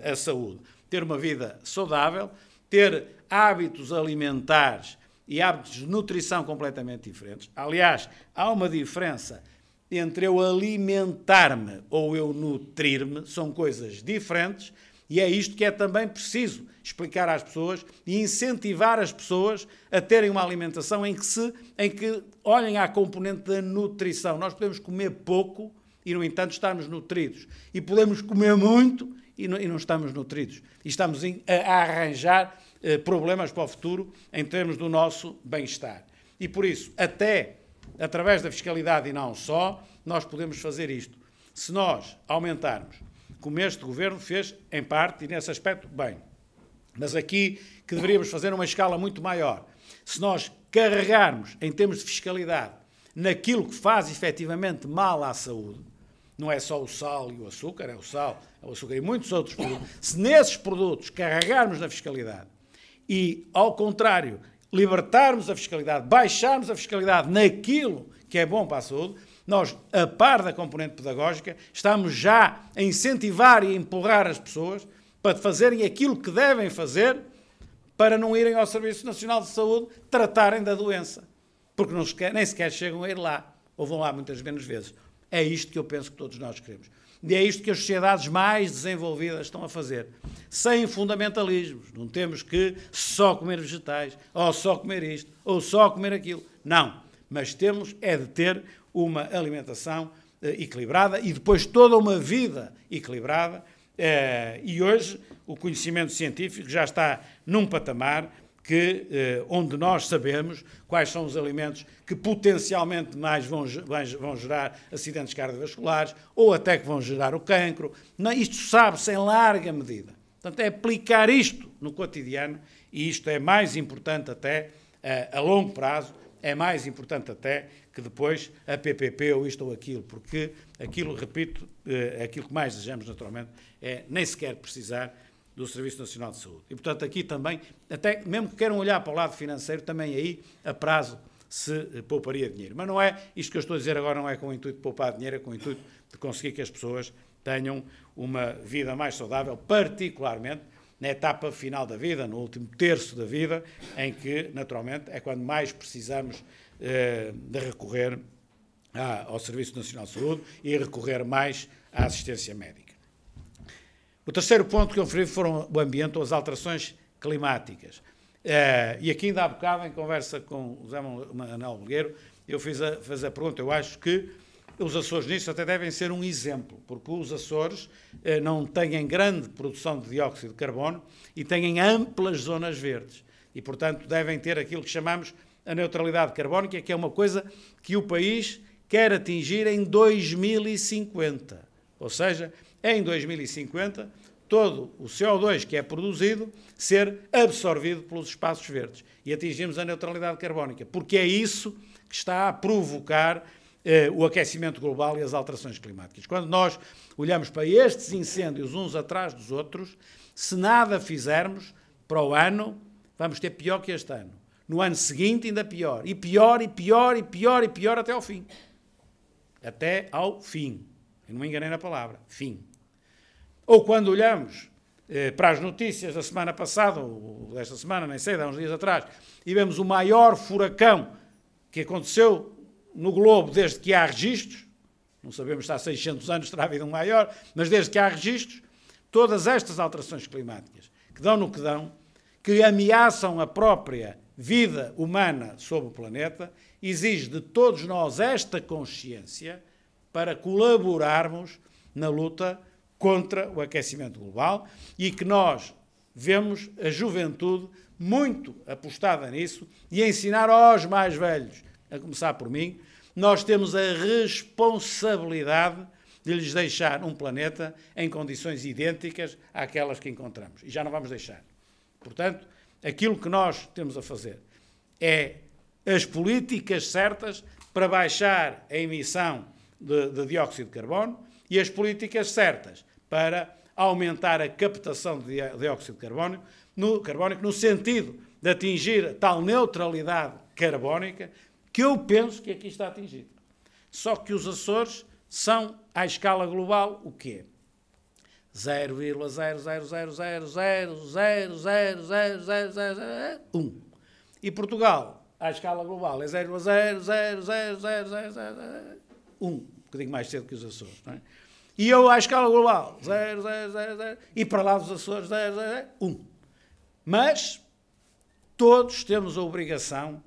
a saúde. Ter uma vida saudável, ter hábitos alimentares e hábitos de nutrição completamente diferentes. Aliás, há uma diferença entre eu alimentar-me ou eu nutrir-me, são coisas diferentes, e é isto que é também preciso explicar às pessoas e incentivar as pessoas a terem uma alimentação em que olhem à componente da nutrição. Nós podemos comer pouco e, no entanto, estarmos nutridos. E podemos comer muito e não estamos nutridos. E estamos a arranjar problemas para o futuro em termos do nosso bem-estar. E, por isso, até através da fiscalidade e não só, nós podemos fazer isto. Se nós aumentarmos, como este Governo fez, em parte, e nesse aspecto, bem, mas aqui que deveríamos fazer numa escala muito maior, se nós carregarmos, em termos de fiscalidade, naquilo que faz efetivamente mal à saúde, não é só o sal e o açúcar, é o sal, é o açúcar e muitos outros produtos, se nesses produtos carregarmos na fiscalidade e, ao contrário, libertarmos a fiscalidade, baixarmos a fiscalidade naquilo que é bom para a saúde, nós, a par da componente pedagógica, estamos já a incentivar e a empurrar as pessoas para fazerem aquilo que devem fazer para não irem ao Serviço Nacional de Saúde tratarem da doença. Porque nem sequer chegam a ir lá, ou vão lá muitas menos vezes. É isto que eu penso que todos nós queremos. E é isto que as sociedades mais desenvolvidas estão a fazer. Sem fundamentalismos. Não temos que só comer vegetais, ou só comer isto, ou só comer aquilo. Não. Mas temos é de ter uma alimentação equilibrada e depois toda uma vida equilibrada. E hoje o conhecimento científico já está num patamar onde nós sabemos quais são os alimentos que potencialmente mais vão gerar acidentes cardiovasculares ou até que vão gerar o cancro. Isto sabe-se em larga medida. Portanto, é aplicar isto no cotidiano e isto é mais importante até a longo prazo, é mais importante até que depois a PPP ou isto ou aquilo, porque aquilo, repito, aquilo que mais desejamos naturalmente é nem sequer precisar do Serviço Nacional de Saúde. E, portanto, aqui também, até mesmo que queiram olhar para o lado financeiro, também aí, a prazo, se pouparia dinheiro. Mas não é, isto que eu estou a dizer agora não é com o intuito de poupar dinheiro, é com o intuito de conseguir que as pessoas tenham uma vida mais saudável, particularmente na etapa final da vida, no último terço da vida, em que, naturalmente, é quando mais precisamos de recorrer ao Serviço Nacional de Saúde e recorrer mais à assistência médica. O terceiro ponto que eu referi foram o ambiente ou as alterações climáticas. E aqui ainda há bocado, em conversa com o José Manuel Bolgueiro, eu fiz a pergunta, eu acho que os Açores nisso até devem ser um exemplo, porque os Açores não têm grande produção de dióxido de carbono e têm amplas zonas verdes. E, portanto, devem ter aquilo que chamamos a neutralidade carbónica, que é uma coisa que o país quer atingir em 2050. Ou seja, em 2050, todo o CO2 que é produzido ser absorvido pelos espaços verdes. E atingimos a neutralidade carbónica, porque é isso que está a provocar o aquecimento global e as alterações climáticas. Quando nós olhamos para estes incêndios uns atrás dos outros, se nada fizermos, para o ano, vamos ter pior que este ano. No ano seguinte, ainda pior. E pior, e pior, e pior, e pior até ao fim. Até ao fim. Eu não me enganei na palavra. Fim. Ou quando olhamos para as notícias da semana passada, ou desta semana, nem sei, há uns dias atrás, e vemos o maior furacão que aconteceu no globo desde que há registros, não sabemos se há 600 anos terá havido um maior, mas desde que há registros, todas estas alterações climáticas, que dão no que dão, que ameaçam a própria vida humana sobre o planeta, exige de todos nós esta consciência para colaborarmos na luta contra o aquecimento global e que nós vemos a juventude muito apostada nisso e a ensinar aos mais velhos, a começar por mim, nós temos a responsabilidade de lhes deixar um planeta em condições idênticas àquelas que encontramos. E já não vamos deixar. Portanto, aquilo que nós temos a fazer é as políticas certas para baixar a emissão de dióxido de carbono e as políticas certas para aumentar a captação de dióxido de carbónico no sentido de atingir a tal neutralidade carbónica que eu penso que aqui está atingido. Só que os Açores são, à escala global, o quê? 0,00000000001. E Portugal, à escala global, é 0,0000001. Um bocadinho mais cedo que os Açores, não é? E eu, à escala global, 0,000, e para lá dos Açores, 0,1. Mas todos temos a obrigação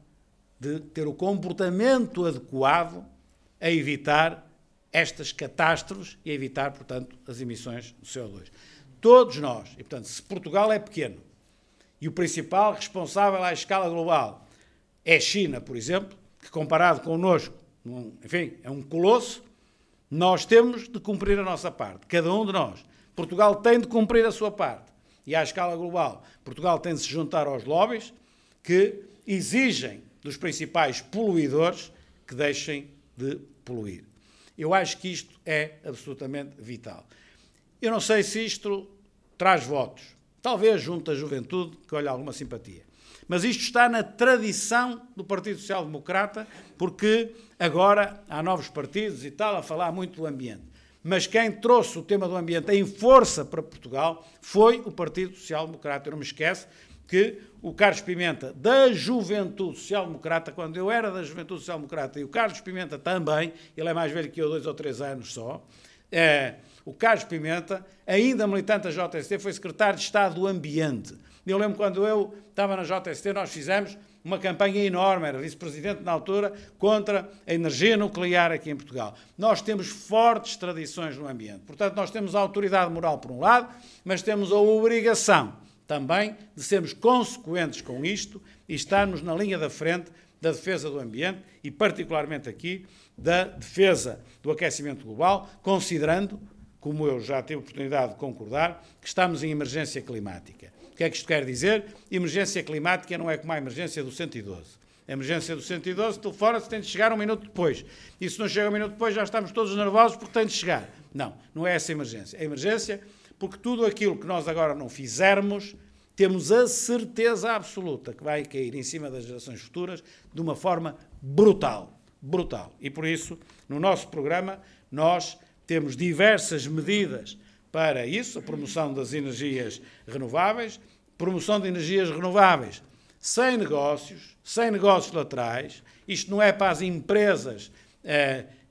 de ter o comportamento adequado a evitar estas catástrofes e a evitar, portanto, as emissões de CO2. Todos nós. E, portanto, se Portugal é pequeno e o principal responsável à escala global é a China, por exemplo, que comparado connosco, enfim, é um colosso, nós temos de cumprir a nossa parte. Cada um de nós. Portugal tem de cumprir a sua parte. E à escala global, Portugal tem de se juntar aos lobbies que exigem dos principais poluidores que deixem de poluir. Eu acho que isto é absolutamente vital. Eu não sei se isto traz votos. Talvez junto à juventude, que olha alguma simpatia. Mas isto está na tradição do Partido Social Democrata, porque agora há novos partidos e tal a falar muito do ambiente. Mas quem trouxe o tema do ambiente em força para Portugal foi o Partido Social Democrata. Eu não me esqueço que o Carlos Pimenta, da Juventude Social Democrata, quando eu era da Juventude Social Democrata, e o Carlos Pimenta também, ele é mais velho que eu, 2 ou 3 anos só, o Carlos Pimenta, ainda militante da JST, foi secretário de Estado do Ambiente. Eu lembro quando eu estava na JST, nós fizemos uma campanha enorme, era vice-presidente na altura, contra a energia nuclear aqui em Portugal. Nós temos fortes tradições no ambiente. Portanto, nós temos a autoridade moral por um lado, mas temos a obrigação também de sermos consequentes com isto e estarmos na linha da frente da defesa do ambiente e, particularmente aqui, da defesa do aquecimento global, considerando, como eu já tive a oportunidade de concordar, que estamos em emergência climática. O que é que isto quer dizer? Emergência climática não é como a emergência do 112. A emergência do 112, telefona-se, tem de chegar 1 minuto depois. E se não chega 1 minuto depois, já estamos todos nervosos porque tem de chegar. Não, não é essa a emergência. A emergência, porque tudo aquilo que nós agora não fizermos, temos a certeza absoluta que vai cair em cima das gerações futuras de uma forma brutal. Brutal. E por isso, no nosso programa, nós temos diversas medidas para isso, a promoção das energias renováveis, promoção de energias renováveis sem negócios laterais. Isto não é para as empresas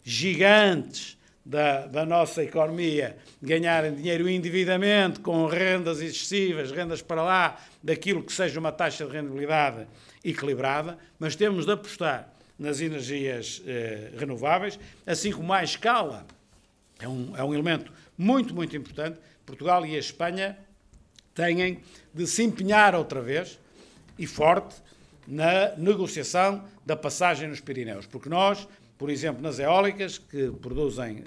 gigantes da nossa economia ganharem dinheiro indevidamente com rendas excessivas, rendas para lá daquilo que seja uma taxa de rendibilidade equilibrada, mas temos de apostar nas energias renováveis, assim como à escala. É um elemento muito, muito importante. Portugal e a Espanha têm de se empenhar outra vez e forte na negociação da passagem nos Pirineus, porque nós, por exemplo, nas eólicas, que produzem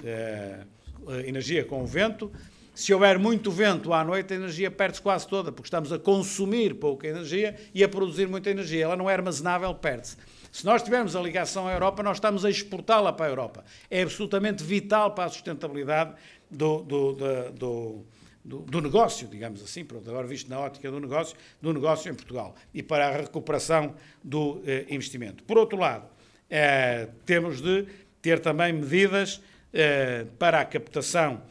energia com o vento, se houver muito vento à noite, a energia perde-se quase toda, porque estamos a consumir pouca energia e a produzir muita energia. Ela não é armazenável, perde-se. Se nós tivermos a ligação à Europa, nós estamos a exportá-la para a Europa. É absolutamente vital para a sustentabilidade do negócio, digamos assim, pronto, agora visto na ótica do negócio em Portugal, e para a recuperação do investimento. Por outro lado, temos de ter também medidas para a captação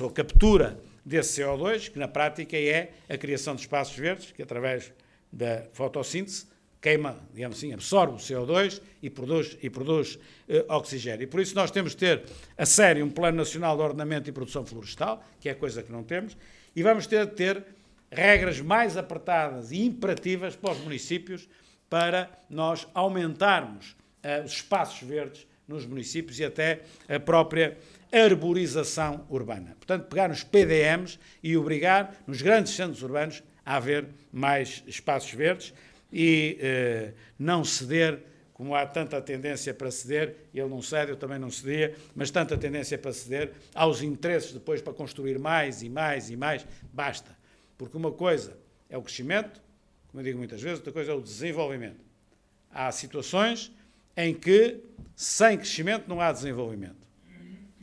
ou captura desse CO2, que na prática é a criação de espaços verdes, que através da fotossíntese queima, digamos assim, absorve o CO2 e produz oxigênio. E por isso nós temos de ter a sério um Plano Nacional de Ordenamento e Produção Florestal, que é coisa que não temos, e vamos ter de ter regras mais apertadas e imperativas para os municípios para nós aumentarmos os espaços verdes nos municípios e até a própria arborização urbana. Portanto, pegar nos PDMs e obrigar nos grandes centros urbanos a haver mais espaços verdes e não ceder, como há tanta tendência para ceder, ele não cede, eu também não cedia, mas tanta tendência para ceder aos interesses depois para construir mais e mais e mais, basta. Porque uma coisa é o crescimento, como eu digo muitas vezes, outra coisa é o desenvolvimento. Há situações em que sem crescimento não há desenvolvimento.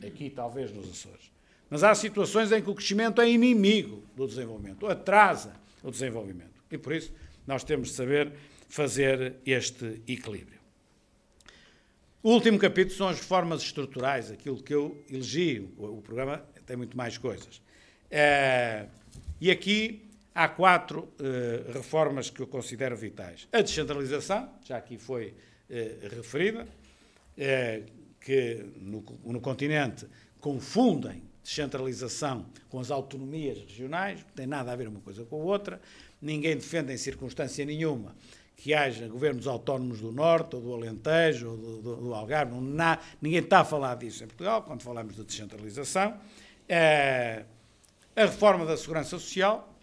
Aqui talvez nos Açores. Mas há situações em que o crescimento é inimigo do desenvolvimento, atrasa o desenvolvimento. E por isso nós temos de saber fazer este equilíbrio. O último capítulo são as reformas estruturais, aquilo que eu elegi. O programa tem muito mais coisas. E aqui há 4 reformas que eu considero vitais. A descentralização, já aqui foi referida, que no continente confundem descentralização com as autonomias regionais, não tem nada a ver uma coisa com a outra, ninguém defende em circunstância nenhuma que haja governos autónomos do Norte, ou do Alentejo, ou do Algarve, ninguém está a falar disso em Portugal, quando falamos de descentralização. A reforma da Segurança Social,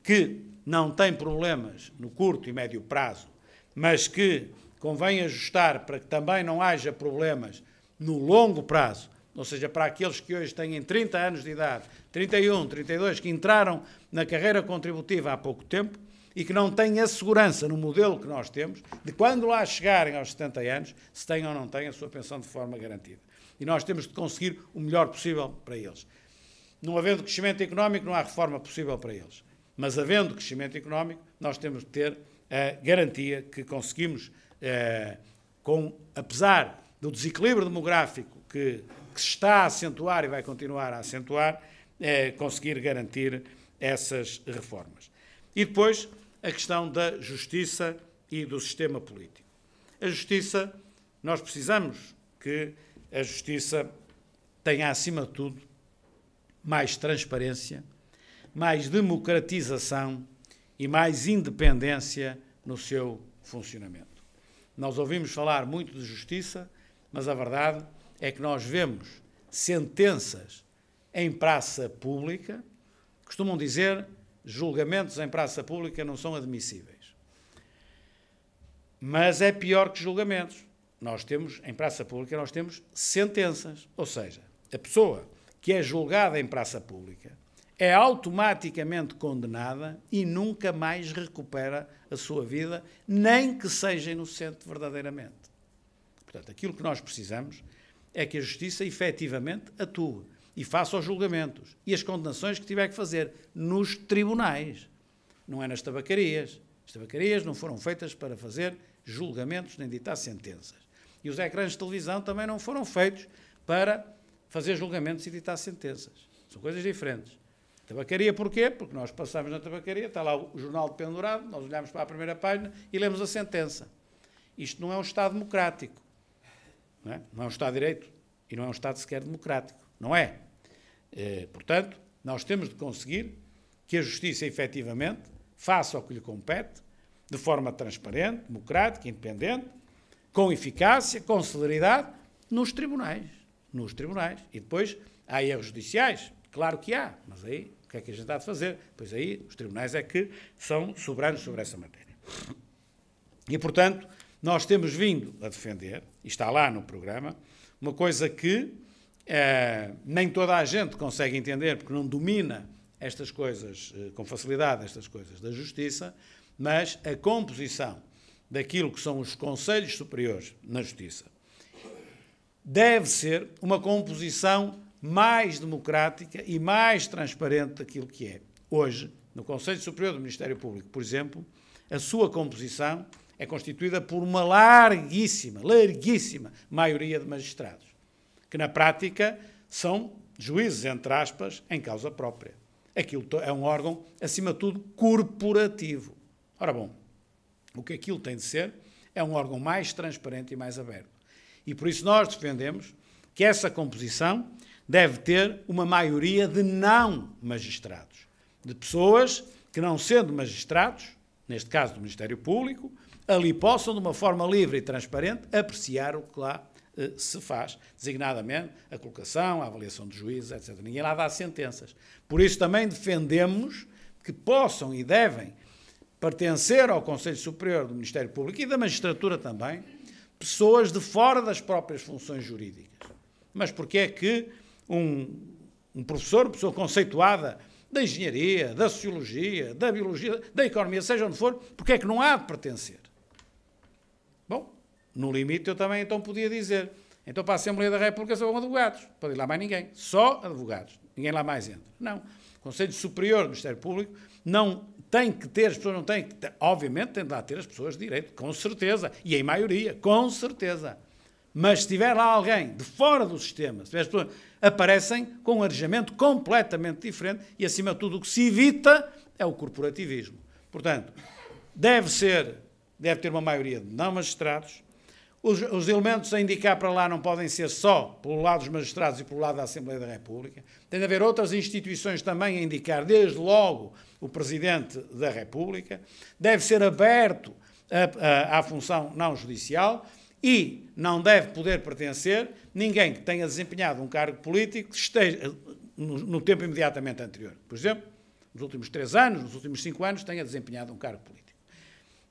que não tem problemas no curto e médio prazo, mas que convém ajustar para que também não haja problemas no longo prazo, ou seja, para aqueles que hoje têm 30 anos de idade, 31, 32, que entraram na carreira contributiva há pouco tempo e que não têm a segurança no modelo que nós temos, de quando lá chegarem aos 70 anos, se têm ou não têm a sua pensão de forma garantida. E nós temos de conseguir o melhor possível para eles. Não havendo crescimento económico, não há reforma possível para eles. Mas havendo crescimento económico, nós temos de ter a garantia que conseguimos, apesar do desequilíbrio demográfico que se está a acentuar e vai continuar a acentuar, conseguir garantir essas reformas. E depois a questão da justiça e do sistema político. A justiça, nós precisamos que a justiça tenha, acima de tudo, mais transparência, mais democratização e mais independência no seu funcionamento. Nós ouvimos falar muito de justiça, mas a verdade é que nós vemos sentenças em praça pública, costumam dizer, julgamentos em praça pública não são admissíveis. Mas é pior que julgamentos. Nós temos, em praça pública, nós temos sentenças. Ou seja, a pessoa que é julgada em praça pública é automaticamente condenada e nunca mais recupera a sua vida, nem que seja inocente verdadeiramente. Portanto, aquilo que nós precisamos é que a justiça efetivamente atue e faça os julgamentos e as condenações que tiver que fazer nos tribunais. Não é nas tabacarias. As tabacarias não foram feitas para fazer julgamentos nem ditar sentenças. E os ecrãs de televisão também não foram feitos para fazer julgamentos e ditar sentenças. São coisas diferentes. Tabacaria porquê? Porque nós passamos na tabacaria, está lá o jornal pendurado, nós olhamos para a primeira página e lemos a sentença. Isto não é um Estado democrático. Não é? Não é um Estado de Direito e não é um Estado sequer democrático. Não é? Portanto, nós temos de conseguir que a justiça, efetivamente, faça o que lhe compete, de forma transparente, democrática, independente, com eficácia, com celeridade, nos tribunais. Nos tribunais. E depois há erros judiciais. Claro que há, mas aí o que é que a gente há de fazer? Pois aí os tribunais é que são soberanos sobre essa matéria. E, portanto, nós temos vindo a defender, e está lá no programa, uma coisa que Nem toda a gente consegue entender, porque não domina estas coisas com facilidade, estas coisas da justiça, mas a composição daquilo que são os conselhos superiores na justiça deve ser uma composição mais democrática e mais transparente daquilo que é. Hoje, no Conselho Superior do Ministério Público, por exemplo, a sua composição é constituída por uma larguíssima maioria de magistrados, que na prática são juízes, entre aspas, em causa própria. Aquilo é um órgão, acima de tudo, corporativo. Ora bom, o que aquilo tem de ser é um órgão mais transparente e mais aberto. E por isso nós defendemos que essa composição deve ter uma maioria de não magistrados, de pessoas que, não sendo magistrados, neste caso do Ministério Público, ali possam, de uma forma livre e transparente, apreciar o que lá se faz, designadamente a colocação, a avaliação de juízes, etc. Ninguém lá dá sentenças. Por isso também defendemos que possam e devem pertencer ao Conselho Superior do Ministério Público e da magistratura também, pessoas de fora das próprias funções jurídicas. Mas porquê é que um professor, uma pessoa conceituada da engenharia, da sociologia, da biologia, da economia, seja onde for, porquê é que não há de pertencer? Bom, no limite eu também então podia dizer, então para a Assembleia da República são advogados, pode ir lá mais ninguém, só advogados, ninguém lá mais entra. Não, o Conselho Superior do Ministério Público não tem que ter, as pessoas não têm que ter, obviamente tem de lá ter as pessoas de direito, com certeza, e em maioria, com certeza. Mas se tiver lá alguém de fora do sistema, se tiver as pessoas, aparecem com um arejamento completamente diferente e, acima de tudo, o que se evita é o corporativismo. Portanto, deve ter uma maioria de não magistrados. Os elementos a indicar para lá não podem ser só pelo lado dos magistrados e pelo lado da Assembleia da República. Tem de haver outras instituições também a indicar, desde logo o Presidente da República. Deve ser aberto à função não judicial e não deve poder pertencer ninguém que tenha desempenhado um cargo político que esteja no tempo imediatamente anterior. Por exemplo, nos últimos 3 anos, nos últimos 5 anos, tenha desempenhado um cargo político.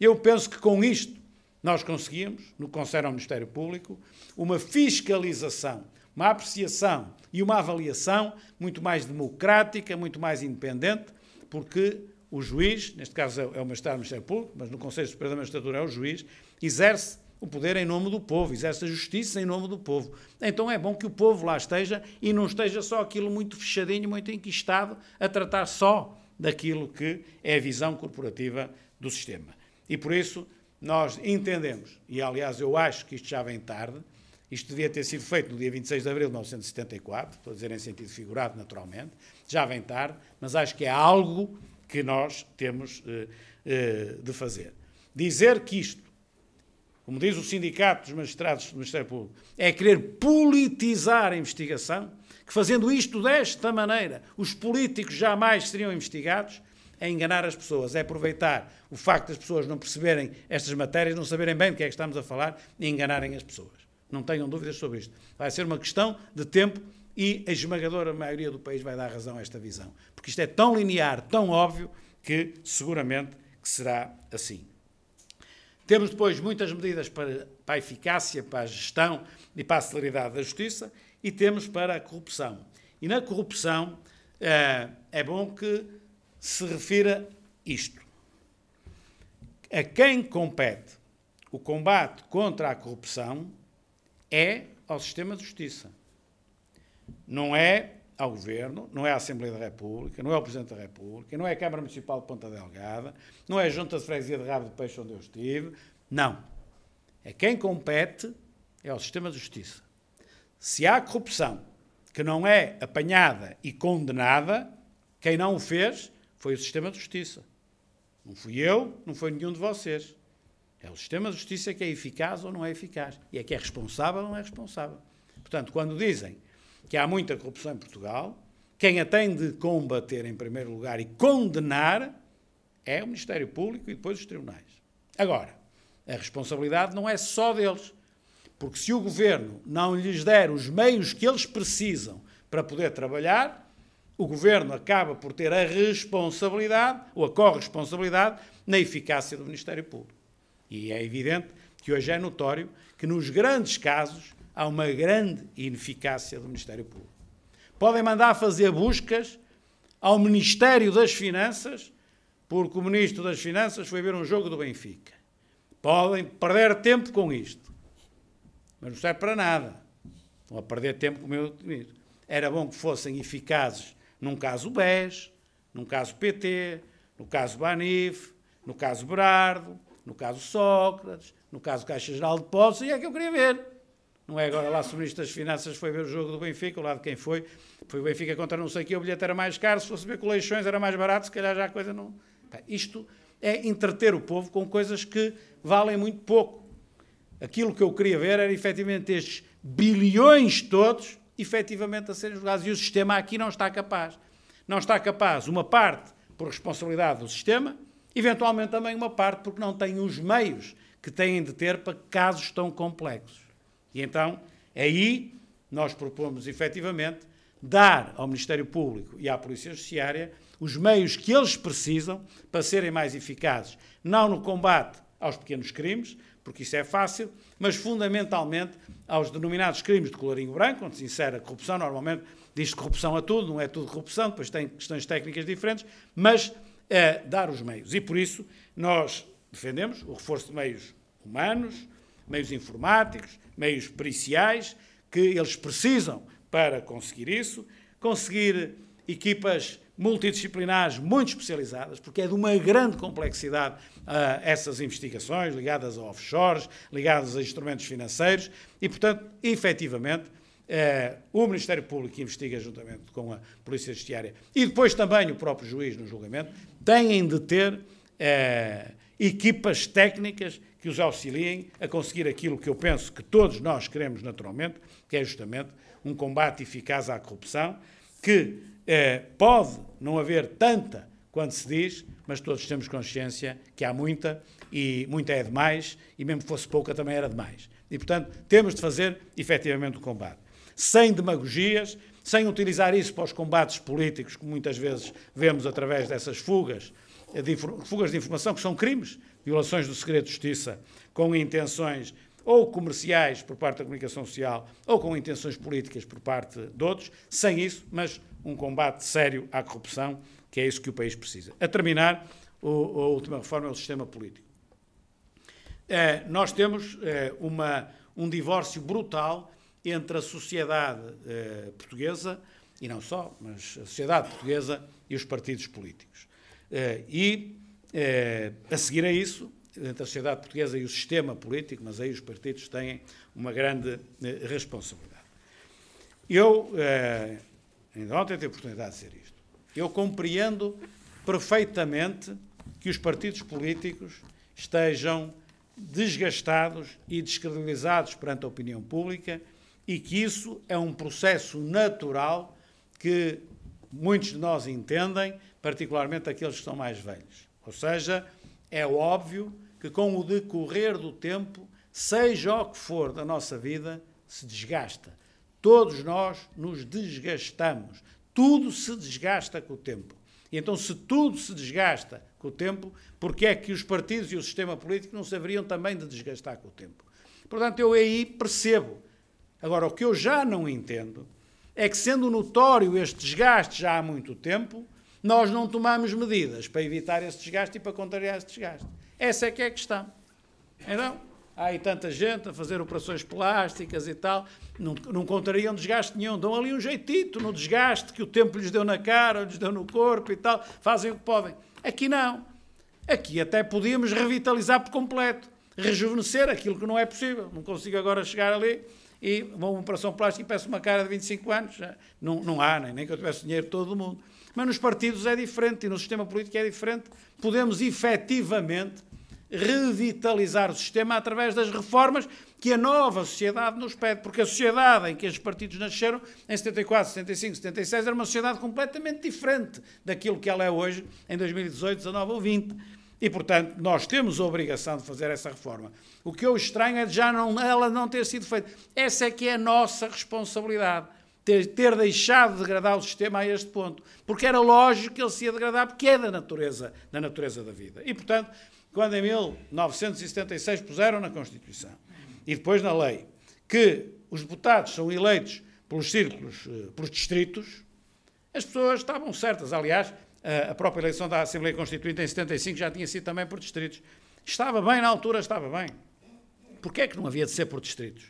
Eu penso que com isto nós conseguimos, no que concerne ao Ministério Público, uma fiscalização, uma apreciação e uma avaliação muito mais democrática, muito mais independente, porque o juiz, neste caso é o magistrado do Ministério Público, mas no Conselho Superior da Magistratura é o juiz, exerce o poder em nome do povo, exerce a justiça em nome do povo. Então é bom que o povo lá esteja e não esteja só aquilo muito fechadinho, muito enquistado, a tratar só daquilo que é a visão corporativa do sistema. E por isso nós entendemos, e aliás eu acho que isto já vem tarde, isto devia ter sido feito no dia 26 de abril de 1974, estou a dizer em sentido figurado naturalmente, já vem tarde, mas acho que é algo que nós temos de fazer. Dizer que isto, como diz o Sindicato dos Magistrados do Ministério Público, é querer politizar a investigação, que fazendo isto desta maneira, os políticos jamais seriam investigados, é enganar as pessoas, é aproveitar o facto das pessoas não perceberem estas matérias, não saberem bem do que é que estamos a falar e enganarem as pessoas. Não tenham dúvidas sobre isto. Vai ser uma questão de tempo e a esmagadora maioria do país vai dar razão a esta visão. Porque isto é tão linear, tão óbvio, que seguramente que será assim. Temos depois muitas medidas para a eficácia, para a gestão e para a celeridade da justiça e temos para a corrupção. E na corrupção é bom que se refira isto. A quem compete o combate contra a corrupção é ao sistema de justiça. Não é ao Governo, não é à Assembleia da República, não é ao Presidente da República, não é a Câmara Municipal de Ponta Delgada, não é a Junta de Freguesia de Rabo de Peixe onde eu estive, não. A quem compete é ao sistema de justiça. Se há corrupção que não é apanhada e condenada, quem não o fez foi o sistema de justiça. Não fui eu, não foi nenhum de vocês. É o sistema de justiça que é eficaz ou não é eficaz. E é que é responsável ou não é responsável. Portanto, quando dizem que há muita corrupção em Portugal, quem a tem de combater em primeiro lugar e condenar é o Ministério Público e depois os tribunais. Agora, a responsabilidade não é só deles, porque se o Governo não lhes der os meios que eles precisam para poder trabalhar, o Governo acaba por ter a responsabilidade ou a corresponsabilidade na eficácia do Ministério Público. E é evidente que hoje é notório que nos grandes casos há uma grande ineficácia do Ministério Público. Podem mandar fazer buscas ao Ministério das Finanças, porque o Ministro das Finanças foi ver um jogo do Benfica. Podem perder tempo com isto, mas não serve para nada. Estão a perder tempo com o meu ministro. Era bom que fossem eficazes num caso BES, num caso PT, no caso Banif, no caso Berardo, no caso Sócrates, no caso Caixa Geral de Depósitos, e é que eu queria ver. Não é agora lá se o Ministro das Finanças foi ver o jogo do Benfica, ao lado de quem foi o Benfica contra não sei o que, o bilhete era mais caro, se fosse ver com Leixões era mais barato, se calhar já a coisa não... Isto é entreter o povo com coisas que valem muito pouco. Aquilo que eu queria ver era, efetivamente, estes bilhões todos, efetivamente, a serem jogados. E o sistema aqui não está capaz. Não está capaz, uma parte, por responsabilidade do sistema, eventualmente também uma parte porque não tem os meios que têm de ter para casos tão complexos. E então, aí, nós propomos, efetivamente, dar ao Ministério Público e à Polícia Judiciária os meios que eles precisam para serem mais eficazes, não no combate aos pequenos crimes, porque isso é fácil, mas fundamentalmente aos denominados crimes de colorinho branco, onde se insere a corrupção. Normalmente diz corrupção a tudo, não é tudo corrupção, depois tem questões técnicas diferentes, mas dar os meios. E por isso nós defendemos o reforço de meios humanos, meios informáticos, meios periciais, que eles precisam para conseguir isso, conseguir equipas multidisciplinares muito especializadas, porque é de uma grande complexidade essas investigações ligadas a offshores, ligadas a instrumentos financeiros e, portanto, efetivamente, o Ministério Público que investiga juntamente com a Polícia Judiciária e depois também o próprio juiz no julgamento têm de ter equipas técnicas que os auxiliem a conseguir aquilo que eu penso que todos nós queremos naturalmente, que é justamente um combate eficaz à corrupção, que pode não haver tanta quanto se diz, mas todos temos consciência que há muita, e muita é demais, e mesmo que fosse pouca também era demais. E, portanto, temos de fazer, efetivamente, o combate. Sem demagogias, sem utilizar isso para os combates políticos, que muitas vezes vemos através dessas fugas de informação, que são crimes, violações do segredo de justiça, com intenções ou comerciais por parte da comunicação social, ou com intenções políticas por parte de outros, sem isso, mas um combate sério à corrupção, que é isso que o país precisa. A terminar, a última reforma é o sistema político. Nós temos um divórcio brutal entre a sociedade portuguesa, e não só, mas a sociedade portuguesa e os partidos políticos. A seguir a isso, entre a sociedade portuguesa e o sistema político, mas aí os partidos têm uma grande responsabilidade. Eu, ainda ontem tive a oportunidade de dizer isto, eu compreendo perfeitamente que os partidos políticos estejam desgastados e descredibilizados perante a opinião pública e que isso é um processo natural que muitos de nós entendem, particularmente aqueles que são mais velhos. Ou seja, é óbvio que com o decorrer do tempo, seja o que for da nossa vida, se desgasta. Todos nós nos desgastamos. Tudo se desgasta com o tempo. E então, se tudo se desgasta com o tempo, porque é que os partidos e o sistema político não se haveriam também de desgastar com o tempo? Portanto, eu aí percebo. Agora, o que eu já não entendo é que, sendo notório este desgaste já há muito tempo, nós não tomamos medidas para evitar esse desgaste e para contrariar esse desgaste. Essa é que é a questão. Então, há aí tanta gente a fazer operações plásticas e tal, não contrariam desgaste nenhum, dão ali um jeitito no desgaste que o tempo lhes deu na cara, lhes deu no corpo e tal, fazem o que podem. Aqui não. Aqui até podíamos revitalizar por completo, rejuvenescer aquilo que não é possível. Não consigo agora chegar ali e vou a uma operação plástica e peço uma cara de 25 anos. Não há, nem que eu tivesse dinheiro de todo o mundo. Mas nos partidos é diferente e no sistema político é diferente. Podemos efetivamente revitalizar o sistema através das reformas que a nova sociedade nos pede, porque a sociedade em que os partidos nasceram, em 74, 75, 76, era uma sociedade completamente diferente daquilo que ela é hoje, em 2018, 19 ou 20. E, portanto, nós temos a obrigação de fazer essa reforma. O que eu estranho é de ela não ter sido feita. Essa é que é a nossa responsabilidade. Ter deixado de degradar o sistema a este ponto. Porque era lógico que ele se ia degradar, porque é da natureza da vida. E, portanto, quando em 1976 puseram na Constituição e depois na lei que os deputados são eleitos pelos círculos, pelos distritos, as pessoas estavam certas. Aliás, a própria eleição da Assembleia Constituinte em 75 já tinha sido também por distritos. Estava bem, na altura estava bem. Porquê é que não havia de ser por distritos?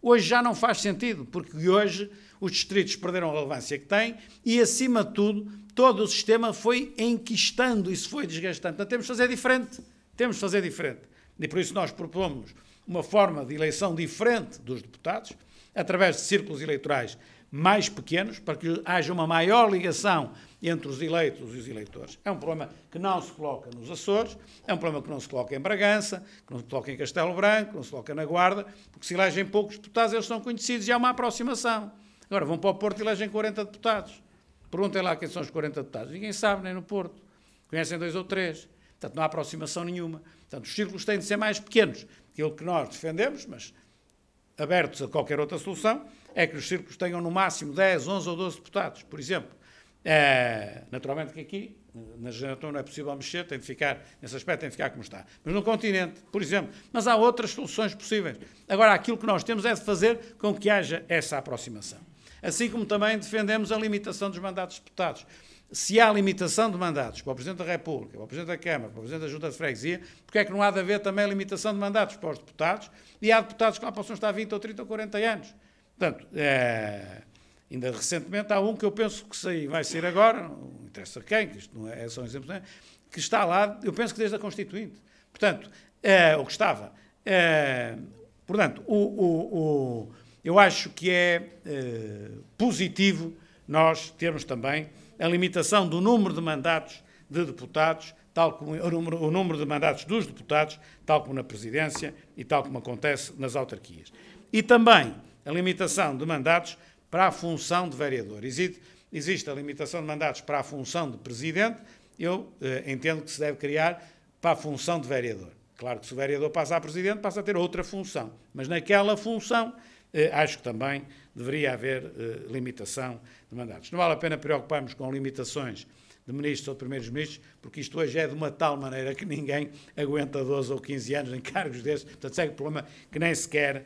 Hoje já não faz sentido, porque hoje os distritos perderam a relevância que têm e, acima de tudo, todo o sistema foi enquistando e se foi desgastando. Portanto, temos de fazer diferente. Temos de fazer diferente. E por isso nós propomos uma forma de eleição diferente dos deputados, através de círculos eleitorais mais pequenos, para que haja uma maior ligação entre os eleitos e os eleitores. É um problema que não se coloca nos Açores, é um problema que não se coloca em Bragança, que não se coloca em Castelo Branco, que não se coloca na Guarda, porque se elegem poucos deputados, eles são conhecidos e há uma aproximação. Agora, vão para o Porto e elegem 40 deputados. Perguntem lá quem são os 40 deputados. Ninguém sabe, nem no Porto. Conhecem 2 ou 3. Portanto, não há aproximação nenhuma. Portanto, os círculos têm de ser mais pequenos. Aquilo que nós defendemos, mas abertos a qualquer outra solução, é que os círculos tenham no máximo 10, 11 ou 12 deputados, por exemplo. Naturalmente que aqui, na região não é possível mexer, tem de ficar, nesse aspecto tem de ficar como está. Mas no continente, por exemplo. Mas há outras soluções possíveis. Agora, aquilo que nós temos é de fazer com que haja essa aproximação. Assim como também defendemos a limitação dos mandatos de deputados. Se há limitação de mandatos para o Presidente da República, para o Presidente da Câmara, para o Presidente da Junta de Freguesia, porque é que não há de haver também limitação de mandatos para os deputados? E há deputados que lá possam estar 20 ou 30 ou 40 anos. Portanto, ainda recentemente há um que eu penso que vai sair agora, não interessa quem, que isto não é só um exemplo, que está lá, eu penso que desde a Constituinte. Portanto, o que estava. Portanto, eu acho que é positivo nós termos também a limitação do número de mandatos de deputados, tal como o número de mandatos dos deputados, tal como na Presidência e tal como acontece nas autarquias. E também a limitação de mandatos para a função de vereador. Existe a limitação de mandatos para a função de Presidente, eu entendo que se deve criar para a função de vereador. Claro que se o vereador passa a Presidente, passa a ter outra função, mas naquela função acho que também deveria haver limitação de mandatos. Não vale a pena preocuparmos com limitações de ministros ou de primeiros-ministros, porque isto hoje é de uma tal maneira que ninguém aguenta 12 ou 15 anos em cargos desses, portanto, é um problema que nem sequer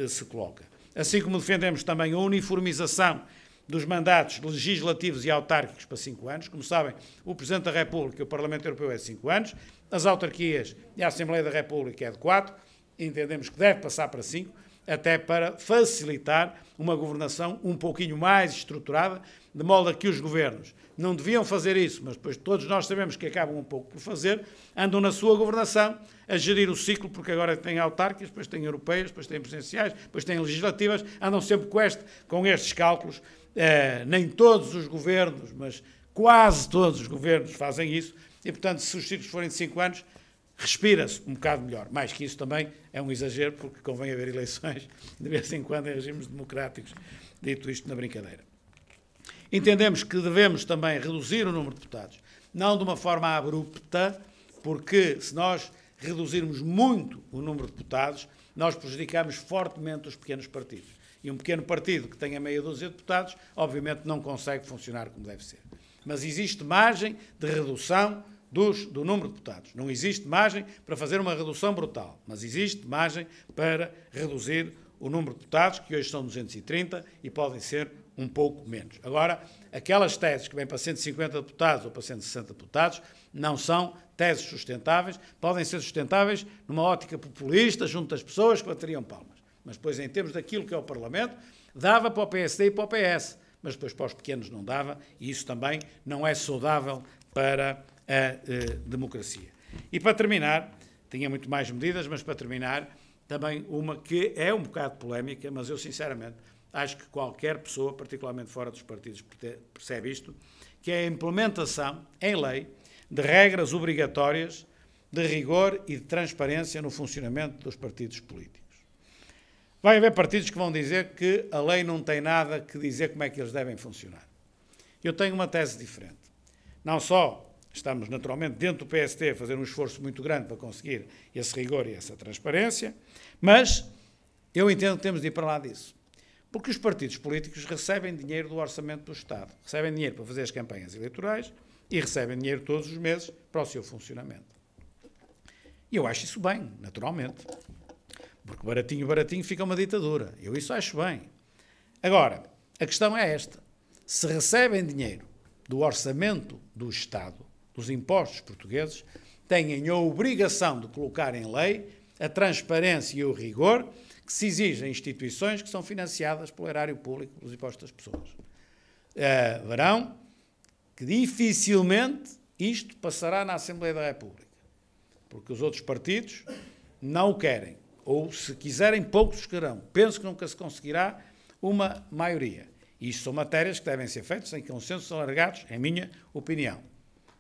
se coloca. Assim como defendemos também a uniformização dos mandatos legislativos e autárquicos para 5 anos. Como sabem, o Presidente da República e o Parlamento Europeu é de 5 anos, as autarquias e a Assembleia da República é de 4, entendemos que deve passar para 5, até para facilitar uma governação um pouquinho mais estruturada, de modo a que os governos não deviam fazer isso, mas depois todos nós sabemos que acabam um pouco por fazer, andam na sua governação a gerir o ciclo, porque agora têm autárquicas, depois têm europeias, depois têm presidenciais, depois têm legislativas, andam sempre com estes cálculos. Nem todos os governos, mas quase todos os governos fazem isso, e portanto, se os ciclos forem de 5 anos, respira-se um bocado melhor. Mais que isso também é um exagero, porque convém haver eleições de vez em quando em regimes democráticos, dito isto na brincadeira. Entendemos que devemos também reduzir o número de deputados, não de uma forma abrupta, porque se nós reduzirmos muito o número de deputados, nós prejudicamos fortemente os pequenos partidos. E um pequeno partido que tenha meia dúzia de deputados, obviamente não consegue funcionar como deve ser. Mas existe margem de redução do número de deputados. Não existe margem para fazer uma redução brutal, mas existe margem para reduzir o número de deputados, que hoje são 230 e podem ser um pouco menos. Agora, aquelas teses que vêm para 150 deputados ou para 160 deputados não são teses sustentáveis, podem ser sustentáveis numa ótica populista, junto das pessoas que bateriam palmas. Mas depois, em termos daquilo que é o Parlamento, dava para o PSD e para o PS, mas depois para os pequenos não dava, e isso também não é saudável para a democracia. E para terminar, tinha muito mais medidas, mas para terminar, também uma que é um bocado polémica, mas eu sinceramente acho que qualquer pessoa, particularmente fora dos partidos, percebe isto, que é a implementação em lei de regras obrigatórias de rigor e de transparência no funcionamento dos partidos políticos. Vai haver partidos que vão dizer que a lei não tem nada que dizer como é que eles devem funcionar. Eu tenho uma tese diferente. Não só estamos naturalmente dentro do PST a fazer um esforço muito grande para conseguir esse rigor e essa transparência, mas eu entendo que temos de ir para lá disso. Porque os partidos políticos recebem dinheiro do orçamento do Estado, recebem dinheiro para fazer as campanhas eleitorais e recebem dinheiro todos os meses para o seu funcionamento. E eu acho isso bem, naturalmente. Porque baratinho, baratinho fica uma ditadura. Eu isso acho bem. Agora, a questão é esta. Se recebem dinheiro do orçamento do Estado, dos impostos portugueses, têm a obrigação de colocar em lei a transparência e o rigor que se exige em instituições que são financiadas pelo erário público, pelos impostos das pessoas. Verão que dificilmente isto passará na Assembleia da República, porque os outros partidos não o querem, ou se quiserem, poucos querão. Penso que nunca se conseguirá uma maioria. E isto são matérias que devem ser feitas em consensos alargados, em minha opinião.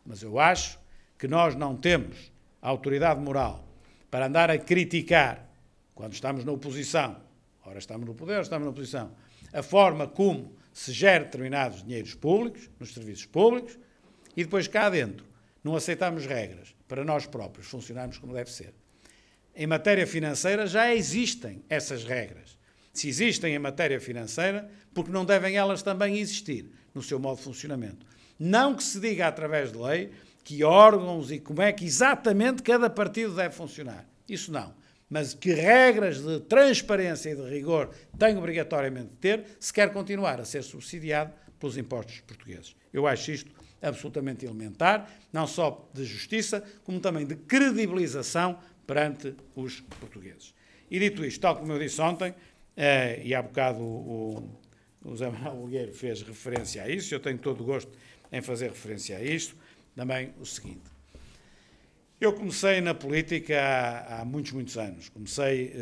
Mas eu acho que nós não temos a autoridade moral para andar a criticar, quando estamos na oposição, ora estamos no poder, ora estamos na oposição, a forma como se gera determinados dinheiros públicos, nos serviços públicos, e depois cá dentro não aceitamos regras para nós próprios funcionarmos como deve ser. Em matéria financeira já existem essas regras. Se existem em matéria financeira, porque não devem elas também existir no seu modo de funcionamento. Não que se diga através de lei que órgãos e como é que exatamente cada partido deve funcionar. Isso não. Mas que regras de transparência e de rigor tem obrigatoriamente de ter se quer continuar a ser subsidiado pelos impostos portugueses. Eu acho isto absolutamente elementar, não só de justiça, como também de credibilização perante os portugueses. E dito isto, tal como eu disse ontem, e há bocado o José Manuel Bolgueiro fez referência a isso, eu tenho todo o gosto em fazer referência a isto, também o seguinte. Eu comecei na política há muitos anos. Comecei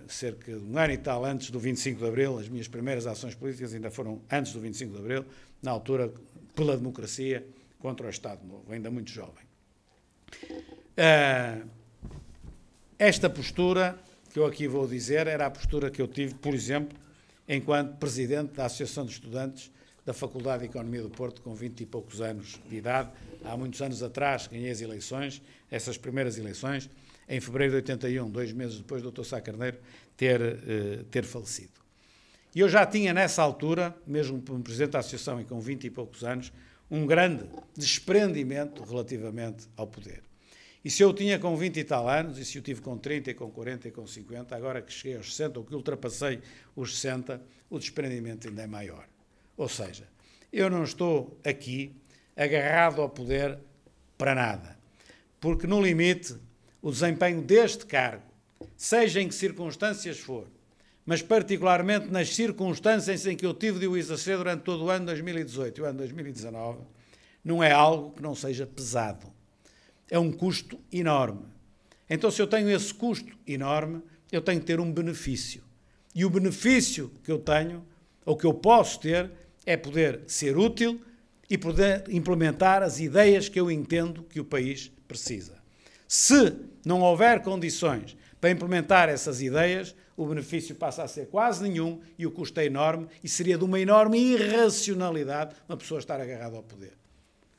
cerca de um ano e tal antes do 25 de Abril. As minhas primeiras ações políticas ainda foram antes do 25 de Abril, na altura pela democracia contra o Estado Novo, ainda muito jovem. Esta postura que eu aqui vou dizer era a postura que eu tive, por exemplo, enquanto presidente da Associação de Estudantes da Faculdade de Economia do Porto, com 20 e poucos anos de idade. Há muitos anos atrás ganhei as eleições, essas primeiras eleições, em fevereiro de 81, 2 meses depois do Dr. Sá Carneiro ter falecido. E eu já tinha nessa altura, mesmo como presidente da Associação e com 20 e poucos anos, um grande desprendimento relativamente ao poder. E se eu tinha com 20 e tal anos, e se eu tive com 30, e com 40, e com 50, agora que cheguei aos 60, ou que ultrapassei os 60, o desprendimento ainda é maior. Ou seja, eu não estou aqui agarrado ao poder para nada, porque no limite o desempenho deste cargo, seja em que circunstâncias for, mas particularmente nas circunstâncias em que eu tive de o exercer durante todo o ano 2018 e o ano 2019, não é algo que não seja pesado. É um custo enorme. Então, se eu tenho esse custo enorme, eu tenho que ter um benefício. E o benefício que eu tenho, ou que eu posso ter, é poder ser útil e poder implementar as ideias que eu entendo que o país precisa. Se não houver condições para implementar essas ideias, o benefício passa a ser quase nenhum e o custo é enorme e seria de uma enorme irracionalidade uma pessoa estar agarrada ao poder.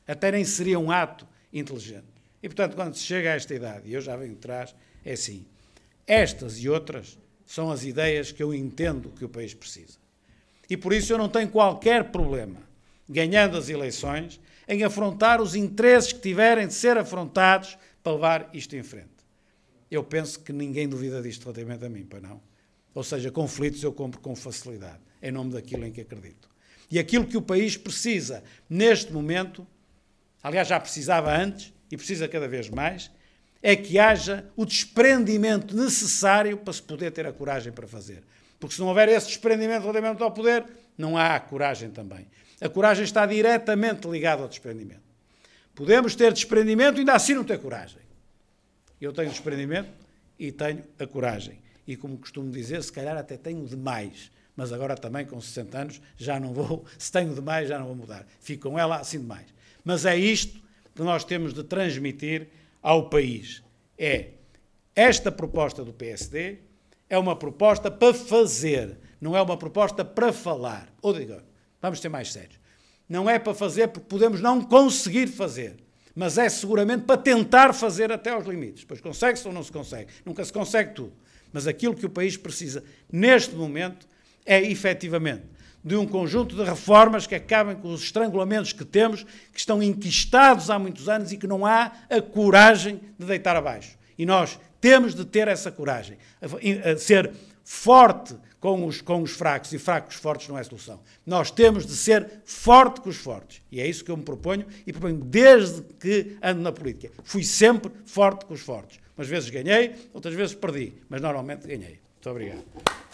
Até nem seria um ato inteligente. E, portanto, quando se chega a esta idade, e eu já venho atrás, é assim. Estas e outras são as ideias que eu entendo que o país precisa. E por isso eu não tenho qualquer problema, ganhando as eleições, em afrontar os interesses que tiverem de ser afrontados para levar isto em frente. Eu penso que ninguém duvida disto relativamente a mim, pois não? Ou seja, conflitos eu compro com facilidade, em nome daquilo em que acredito. E aquilo que o país precisa neste momento, aliás já precisava antes, e precisa cada vez mais, é que haja o desprendimento necessário para se poder ter a coragem para fazer. Porque se não houver esse desprendimento relativamente ao poder, não há coragem também. A coragem está diretamente ligada ao desprendimento. Podemos ter desprendimento e ainda assim não ter coragem. Eu tenho desprendimento e tenho a coragem. E como costumo dizer, se calhar até tenho demais. Mas agora também com 60 anos já não vou, se tenho demais já não vou mudar. Fico com ela assim demais. Mas é isto que nós temos de transmitir ao país. Esta proposta do PSD é uma proposta para fazer, não é uma proposta para falar. Ou digo, vamos ser mais sérios. Não é para fazer porque podemos não conseguir fazer, mas é seguramente para tentar fazer até aos limites. Pois consegue-se ou não se consegue? Nunca se consegue tudo. Mas aquilo que o país precisa neste momento é efetivamente de um conjunto de reformas que acabem com os estrangulamentos que temos, que estão enquistados há muitos anos e que não há a coragem de deitar abaixo. E nós temos de ter essa coragem. Ser forte com os fracos e fraco com os fortes não é solução. Nós temos de ser forte com os fortes. E é isso que eu me proponho e proponho desde que ando na política. Fui sempre forte com os fortes. Umas vezes ganhei, outras vezes perdi, mas normalmente ganhei. Muito obrigado.